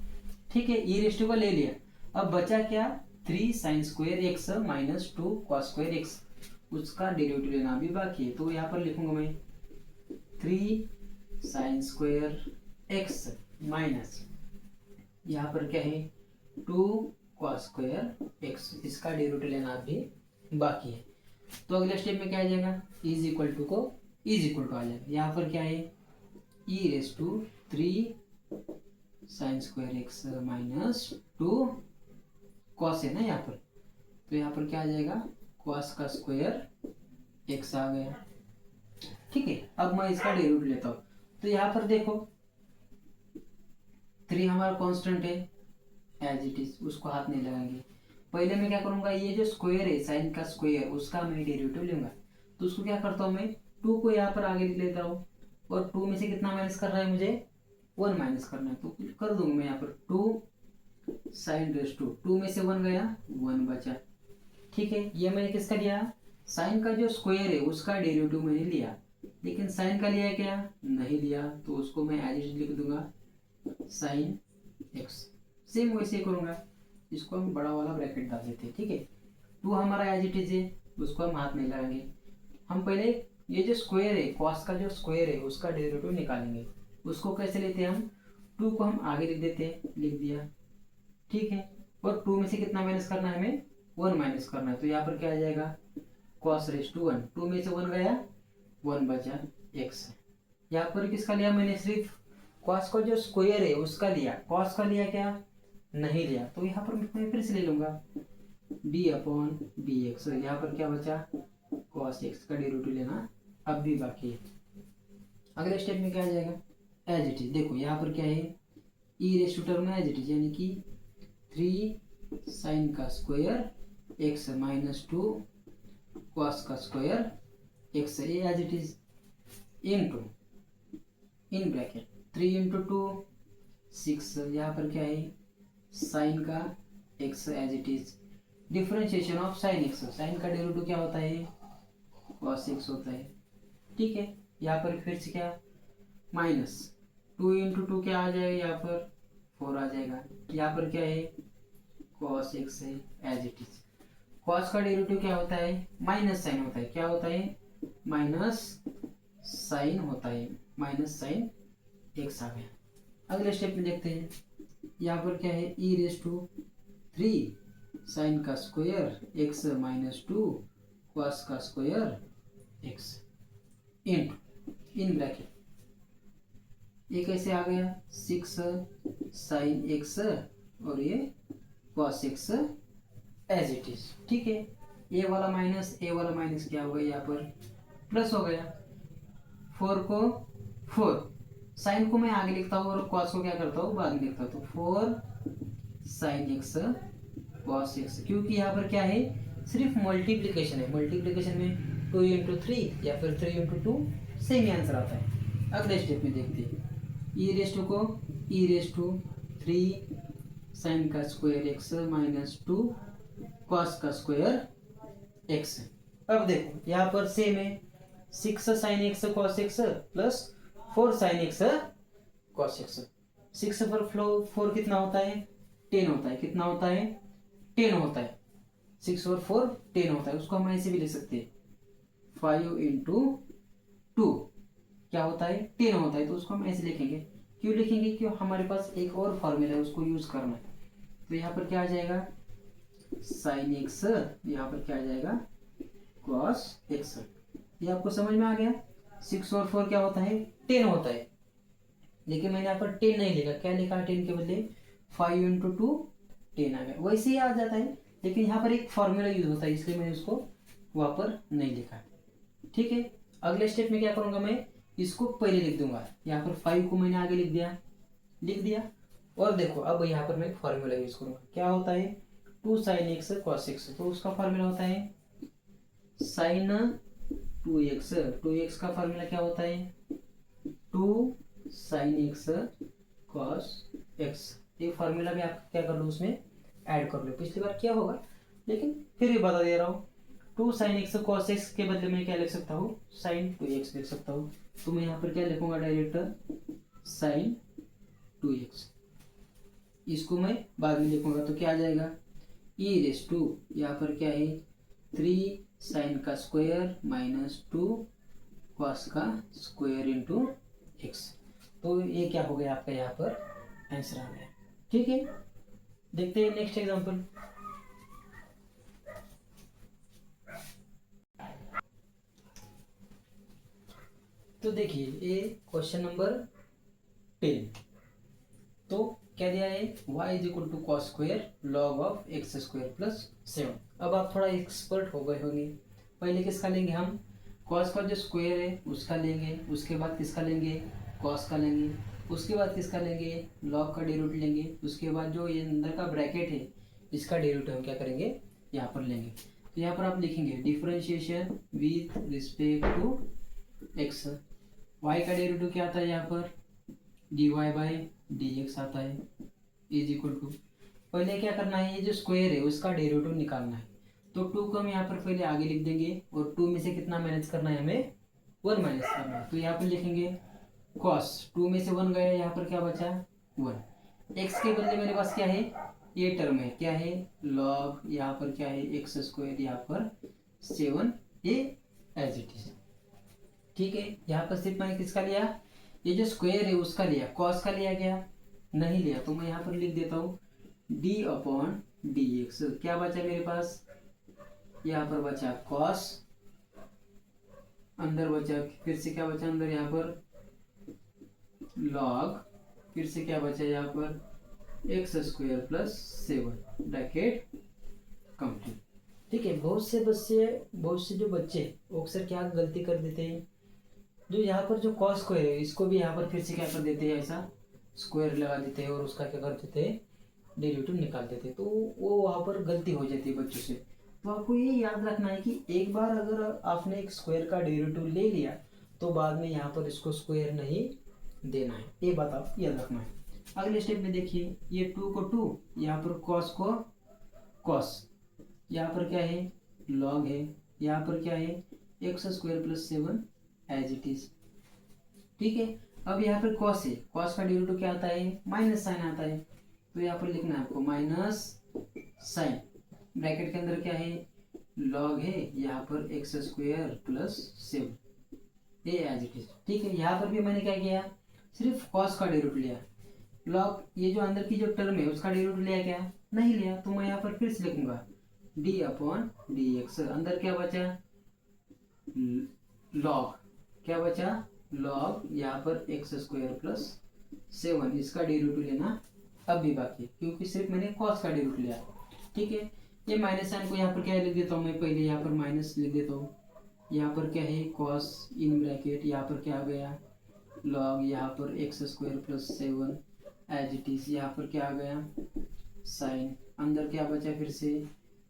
ठीक है, ई रेस टू का ले लिया, अब बचा क्या, 3 sine square x minus 2 cos square x, उसका डेरिवेटिव लेना भी बाकी है। तो यहाँ पर लिखूंगा मैं 3 साइन स्क्वायर एक्स माइनस यहाँ पर क्या है 2 कॉस स्क्वायर एक्स, इसका डेरिवेटिव लेना भी बाकी है। तो अगले स्टेप में क्या आ जाएगा, इज इक्वल टू को इज इक्वल टू आ जाएगा। यहाँ पर क्या है e raise to 3 sine square x minus 2 cos है ना यहाँ पर, तो यहाँ पर क्या आ जाएगा कॉस का स्क्वायर एक्स आ गया। ठीक है, अब मैं इसका डेरिवेटिव लेता हूँ। तो यहाँ पर देखो 3 हमारा कांस्टेंट है एज इट इज, उसको हाथ नहीं लगाएंगे। पहले मैं क्या करूंगा, ये जो स्क्वायर है साइन का स्क्वायर उसका मैं डेरिवेटिव लूंगा। तो उसको क्या करता हूँ मैं 2 को यहाँ पर आगे लिख लेता हूँ, और 2 में से कितना माइनस करना है मुझे, 1 माइनस करना है। तो कर दूंगा मैं यहाँ पर 2 साइन रेस टू 2 में से 1 गया 1 बचा। ठीक है, ये मैंने किसका लिया, साइन का जो स्क्वायर है उसका डेरिवेटिव मैंने लिया, लेकिन साइन का लिया क्या, नहीं लिया, तो उसको मैं एज इट लिख दूंगा साइन एक्स। सेम वैसे ही करूंगा, इसको हम बड़ा वाला ब्रैकेट डाल देते हैं। ठीक है, 2 हमारा एज इट इज है, उसको हम हाथ नहीं लगाएंगे। हम पहले ये जो स्क्वायर है कॉस का जो स्क्वायर है उसका डेरिवेटिव निकालेंगे। उसको कैसे लेते हैं हम, 2 को हम आगे लिख देते हैं, लिख दिया। ठीक है, और 2 में से कितना माइनस करना है हमें, 1 माइनस करना है। तो यहाँ पर क्या आ जाएगा कॉस रेस टू 1, 2 में से 1 गया 1 बचा एक्स। यहाँ पर किसका लिया मैंने, सिर्फ कॉस का जो स्क्वायर है उसका लिया, कॉस का लिया क्या, नहीं लिया। तो यहाँ पर मैं फिर से ले लूंगा डी अपॉन डी एक्स। यहाँ पर क्या बचा कॉस एक्स का डेरिवेटिव लेना अब भी बाकी है। अगले स्टेप में क्या आ जाएगा एज इट इज। देखो यहाँ पर क्या है e raise to term as it is, यानी कि 3 साइन का स्क्वायर एक्स माइनस 2 कॉस का square x as it is into in bracket 3 into 2 6। यहाँ पर क्या है साइन का x as it is, differentiation of sine x, sine का डेरिवेटिव क्या होता है कॉस एक्स होता है। ठीक है, यहाँ पर फिर से क्या माइनस 2 इंटू 2 क्या आ जाएगा, यहाँ पर 4 आ जाएगा। यहाँ पर क्या है कॉस एक्स है एज इट इज। कॉस का डेरिवेटिव क्या होता है, माइनस साइन होता है, क्या होता है माइनस साइन होता है, माइनस साइन एक्स आ गया। अगले स्टेप में देखते हैं, यहाँ पर क्या है ई रेस टू 3 साइन का स्क्वायर एक्स माइनस 2 कॉस का स्क्वायर एक्स इन ब्रैकेट, ये कैसे आ गया 6 साइन एक्स और ये cos x as it is. ठीक है, ए वाला माइनस ए वाला माइनस क्या हो गया, यहाँ पर प्लस हो गया। 4 को 4 साइन को मैं आगे लिखता हूँ और कॉस को क्या करता हूँ बाद में लिखता हूँ। तो 4 साइन एक्स कॉस एक्स, क्योंकि यहाँ पर क्या है सिर्फ मल्टीप्लिकेशन है, मल्टीप्लिकेशन में 2 इंटू 3 या फिर 3 इंटू 2 सेम ही आंसर आता है। अगले स्टेप में देखते हैं ई रेस टू को ई रेस टू 3 साइन का स्क्वायर एक्स माइनस 2 कॉस का स्क्वायर एक्स। अब देखो यहाँ पर सेम है 6 sine x cos x plus 4 sine x cos x. 6 पर 4 कितना होता है 10 होता है, कितना होता है 10 होता है। 6 और 4 10 होता है, उसको हम ऐसे भी लिख सकते हैं 5 इंटू 2 क्या होता है 10 होता है। तो उसको हम ऐसे लिखेंगे, क्यों लिखेंगे, क्यों हमारे पास एक और फॉर्मूला है उसको यूज करना है। तो यहाँ पर क्या आ जाएगा साइन एक्स, यहाँ पर क्या आ जाएगा कॉस एक्स। ये आपको समझ में आ गया। 6 और 4 क्या होता है 10 होता है, लेकिन मैंने यहाँ पर 10 नहीं लिखा, क्या लिखा 10 के बदले 5 इंटू 2 10 आ गया। वैसे ही आ जाता है, लेकिन यहाँ पर एक फॉर्मूला यूज होता है इसलिए मैंने उसको वहाँ पर नहीं लिखा। ठीक है, अगले स्टेप में क्या करूँगा मैं इसको पहले लिख दूंगा। यहाँ पर 5 को मैंने आगे लिख दिया। और देखो अब यहाँ पर मैं फॉर्मूला यूज करूंगा। क्या होता है 2 sin x cos x, तो उसका फॉर्मूला होता है sin 2x। 2x का फॉर्मूला क्या होता है 2 sin x cos x। ये फॉर्मूला भी आप क्या कर लो उसमें ऐड कर लो, पिछली बार क्या होगा लेकिन फिर भी बता दे रहा हूँ। 2 sin x cos x के बदले में क्या लिख सकता हूँ sin 2x लिख सकता हूँ। तो मैं यहाँ पर क्या लिखूंगा डायरेक्ट sin 2x। इसको मैं बाद में लिखूंगा तो क्या आ जाएगा e रेस टू, यहाँ पर क्या है 3 sin का स्क्वायर माइनस 2 cos का स्क्वायर इंटू x। तो ये क्या हो गया आपका यहाँ पर आंसर आ गया। ठीक है, देखते हैं नेक्स्ट एग्जांपल। तो देखिए ये क्वेश्चन नंबर 10। तो क्या दिया है y is equal to cos square log of x square plus 7। अब आप थोड़ा एक्सपर्ट हो गए होंगे। पहले किसका लेंगे हम कॉस का जो स्क्वायर है उसका लेंगे, उसके बाद किसका लेंगे कॉस का लेंगे, उसके बाद किसका लेंगे लॉग का डेरिवेटिव लेंगे, उसके बाद जो ये अंदर का ब्रैकेट है इसका डेरिवेटिव हम क्या करेंगे यहाँ पर लेंगे। तो यहाँ पर आप लिखेंगे differentiation with respect to x. y का डेरिवेटिव क्या आता है यहाँ पर dy बाई डी एक्स आता है इज इक्वल टू, पहले क्या करना है ये जो स्क्वायर है उसका डेरिवेटिव निकालना है। तो 2 को हम यहाँ पर पहले आगे लिख देंगे और 2 में से कितना माइनस करना है हमें 1 माइनस करना है। तो यहाँ पर लिखेंगे cos 2 में से 1 गया, यहाँ पर क्या बचा 1। x के बदले मेरे पास क्या है ये टर्म है क्या है log, यहाँ पर क्या है एक्स स्क्वायर, यहाँ पर 7 ये एज इट इज। ठीक है, यहाँ पर सिर्फ मैंने किसका लिया ये जो स्क्वायर है उसका लिया, cos का लिया क्या नहीं लिया। तो मैं यहाँ पर लिख देता हूँ d अपॉन डी एक्स। क्या बचा मेरे पास यहाँ पर बचा cos, अंदर बचा फिर से क्या बचा अंदर यहाँ पर log, फिर से क्या बचा यहाँ पर x square plus 7 bracket complete. ठीक है, बहुत से जो बच्चे अक्सर क्या गलती कर देते हैं, जो यहाँ पर जो cos स्क्वायर है इसको भी यहाँ पर फिर से क्या कर देते हैं ऐसा स्क्वायर लगा देते हैं और उसका क्या कर देते हैं डेरिवेटिव निकाल देते हैं। तो वो वहाँ पर गलती हो जाती है बच्चों से। तो आपको ये याद रखना है कि एक बार अगर आपने एक स्क्वायर का डेरिवेटिव ले लिया तो बाद में यहाँ पर इसको स्क्वायर नहीं देना है, ये बात आप याद रखना है। अगले स्टेप में देखिए ये 2 को 2, यहाँ पर cos को cos, यहाँ पर क्या है log है, यहाँ पर क्या है x square plus 7 as it is. ठीक है, अब यहाँ पर cos है, cos का डेरिवेटिव क्या आता है माइनस साइन आता है। तो यहाँ पर लिखना है आपको माइनस साइन, ब्रैकेट के अंदर क्या है log है, यहाँ पर एक्स स्क्वायर प्लस 7 ये एज इट इज। ठीक है, यहाँ पर भी मैंने क्या किया सिर्फ cos का डेरिवेटिव लिया, log ये जो अंदर की जो टर्म है उसका डेरिवेटिव लिया क्या नहीं लिया। तो मैं यहाँ पर फिर से लिखूंगा d अपॉन डी एक्स। अंदर क्या बचा log, क्या बचा log, यहाँ पर एक्स स्क्वायर प्लस 7 इसका डेरिवेटिव लेना अब भी बाकी है क्योंकि सिर्फ मैंने cos का डेरिवेटिव लिया। ठीक है, ये माइनस साइन को यहाँ पर क्या लिख देता हूँ मैं पहले यहाँ पर माइनस लिख देता हूँ, यहाँ पर क्या है cos इन ब्रैकेट, यहाँ पर क्या आ गया log, यहाँ पर x square plus 7 as it is, यहाँ पर क्या आ गया साइन, अंदर क्या बचा फिर से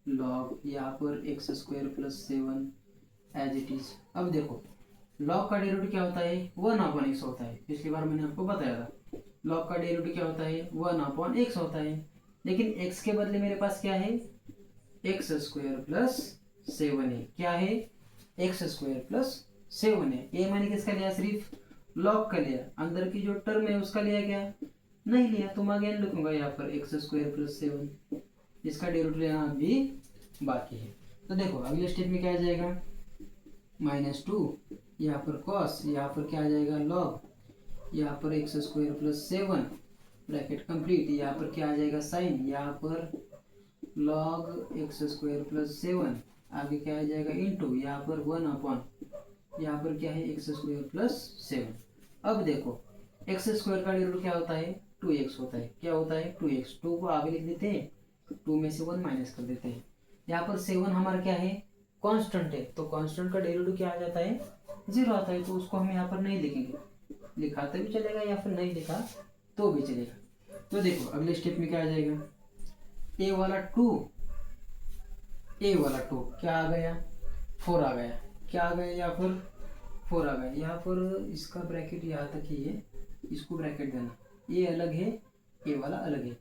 log, यहाँ पर x square plus 7 as it is. अब देखो log का डेरिवेटिव क्या होता है 1 अपॉन एक्स होता है, पिछली बार मैंने आपको बताया था log का डेरिवेटिव क्या होता है 1 अपॉन एक्स होता है। लेकिन x के बदले मेरे पास क्या है एक्स स्क्वायर प्लस 7 है, क्या है एक्स स्क्वायर प्लस 7 है। ये मैंने किसका लिया सिर्फ log का लिया, अंदर की जो टर्म है उसका लिया क्या नहीं लिया। तो मैं अगेन लिखूंगा यहाँ पर एक्स स्क्वायर प्लस 7, इसका डेरिवेटिव लेना अभी बाकी है। तो देखो अगले स्टेप में क्या आ जाएगा -2, यहाँ पर cos, यहाँ पर क्या आ जाएगा log, यहाँ पर x square plus 7 bracket complete, यहाँ पर क्या आ जाएगा साइन, यहाँ पर log एक्स स्क्वायर प्लस 7 आगे क्या आ जाएगा इंटू, यहाँ पर 1 अपॉन, यहाँ पर क्या है एक्स स्क्वायर प्लस 7। अब देखो एक्स स्क्वायर का डेरिवेटिव क्या होता है 2x होता है, क्या होता है 2x, 2 को आगे लिख देते हैं, 2 में से 1 माइनस कर देते हैं। यहाँ पर 7 हमारा क्या है कांस्टेंट है, तो कांस्टेंट का डेरिवेटिव क्या आ जाता है जीरो आता है, तो उसको हम यहाँ पर नहीं लिखेंगे, लिखा तो भी चलेगा या फिर नहीं लिखा तो भी चलेगा। तो देखो अगले स्टेप में क्या आ जाएगा, ए वाला टू क्या आ गया, 4 आ गया, क्या आ गया यहाँ पर 4 आ गया। यहाँ पर इसका ब्रैकेट यहाँ तक ही है, इसको ब्रैकेट देना, ये अलग है, ये वाला अलग है,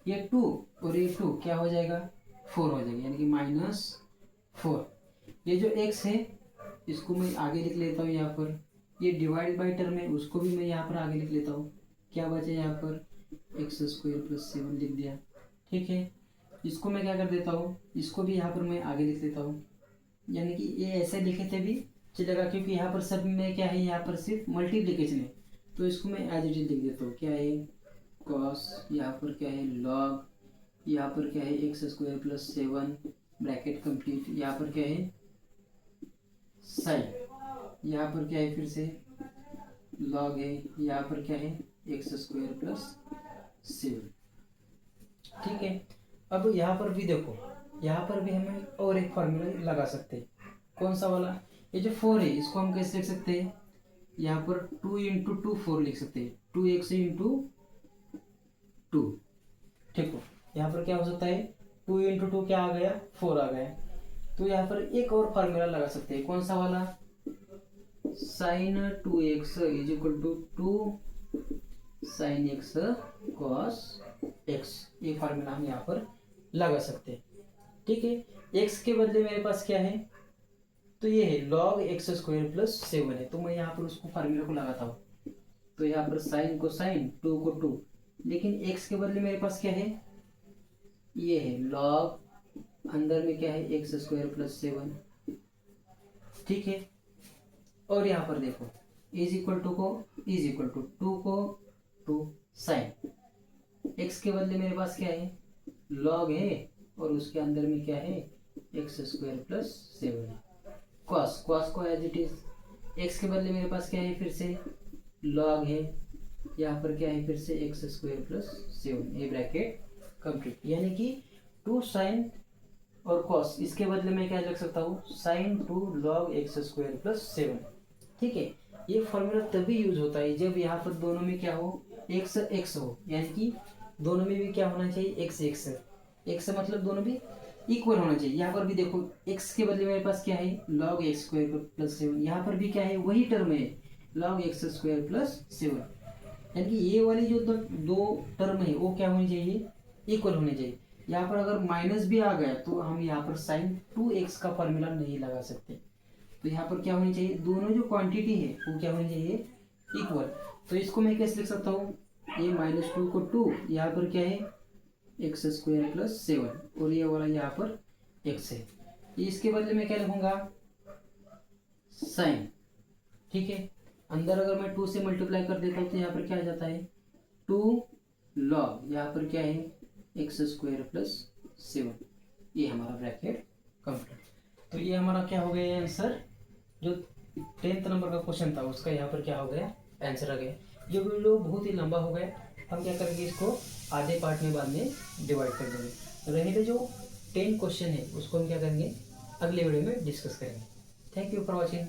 ये 2 और ये 2 क्या हो जाएगा 4 हो जाएगा, यानी कि -4। ये जो x है इसको मैं आगे लिख लेता हूँ यहाँ पर, ये डिवाइड बाई टर्म है उसको भी मैं यहाँ पर आगे लिख लेता हूँ, क्या बचे यहाँ पर x² + 7 लिख दिया। ठीक है, इसको मैं क्या कर देता हूँ, इसको भी यहाँ पर मैं आगे लिख देता हूँ, यानी कि ये ऐसे लिखे थे भी चलेगा, क्योंकि यहाँ पर सब में क्या है, यहाँ पर सिर्फ मल्टीप्लिकेशन है, तो इसको मैं एज इट इज लिख देता हूँ। क्या है cos, यहाँ पर क्या है log, यहाँ पर क्या है x² + 7 ब्रैकेट कंप्लीट, यहाँ पर क्या है sin, यहाँ पर क्या है फिर से log है, यहाँ पर क्या है x² + 7। ठीक है, अब यहाँ पर भी देखो, यहाँ पर भी हमें और एक फार्मूला लगा सकते हैं, कौन सा वाला, ये जो 4 है इसको हम कैसे लिख सकते हैं, यहाँ पर 2 × 2 4 लिख सकते हैं, 2x × 2। ठीक हो, यहाँ पर क्या हो सकता है 2 × 2 क्या आ गया 4 आ गया। तो यहाँ पर एक और फार्मूला लगा सकते हैं, कौन सा वाला, sin 2x = 2 sin x cos x, ये फार्मूला हम यहाँ पर लगा सकते हैं। ठीक है, x के बदले मेरे पास क्या है, तो ये है log x² + 7 है, तो मैं यहाँ पर उसको फार्मूला को लगाता हूँ, तो यहाँ पर sin को sin 2 को 2, लेकिन x के बदले मेरे पास क्या है, ये है log अंदर में क्या है x² + 7। ठीक है, और यहाँ पर देखो = को = 2 को 2 sin, x के बदले मेरे पास क्या है log है, और उसके अंदर में क्या है x² + 7 है। cos को एज इट इज, x के बदले मेरे पास क्या है फिर से log है, यहाँ पर क्या है फिर से x² + 7, ये ब्रैकेट कंप्लीट, यानी कि 2 sin और cos, इसके बदले मैं क्या लिख सकता हूँ sin 2 log x² + 7। ठीक है, ये फॉर्मूला तभी यूज होता है जब यहाँ पर दोनों में क्या हो x हो, यानी कि दोनों में भी क्या होना चाहिए x मतलब दोनों भी इक्वल होना चाहिए। यहाँ पर भी देखो x के बदले मेरे पास क्या है log x² + 7, यहाँ पर भी क्या है वही टर्म है log x² + 7, यानी कि ये वाली जो दो टर्म है वो क्या होनी चाहिए इक्वल होने चाहिए। यहाँ पर अगर माइनस भी आ गया तो हम यहाँ पर sin 2x का फॉर्मूला नहीं लगा सकते, तो यहाँ पर क्या होनी चाहिए, दोनों जो क्वांटिटी है वो क्या होनी चाहिए इक्वल। तो इसको मैं कैसे लिख सकता हूँ, ये -2 को 2, यहाँ पर क्या है x² + 7, और ये वाला यहाँ पर x है, इसके बदले में क्या लिखूंगा sin। ठीक है, अंदर अगर मैं 2 से मल्टीप्लाई कर देता हूँ तो यहाँ पर क्या आ जाता है 2 log, यहाँ पर क्या है x² + 7, ये हमारा ब्रैकेट कंप्लीट। तो ये हमारा क्या हो गया आंसर, जो 10th नंबर का क्वेश्चन था उसका यहाँ पर क्या हो गया आंसर आ गया। ये वीडियो बहुत ही लंबा हो गया, हम क्या करेंगे इसको आधे पार्ट में बाद में डिवाइड कर देंगे, रहेगा जो 10 क्वेश्चन है उसको हम क्या करेंगे अगले वीडियो में डिस्कस करेंगे। Thank you for watching.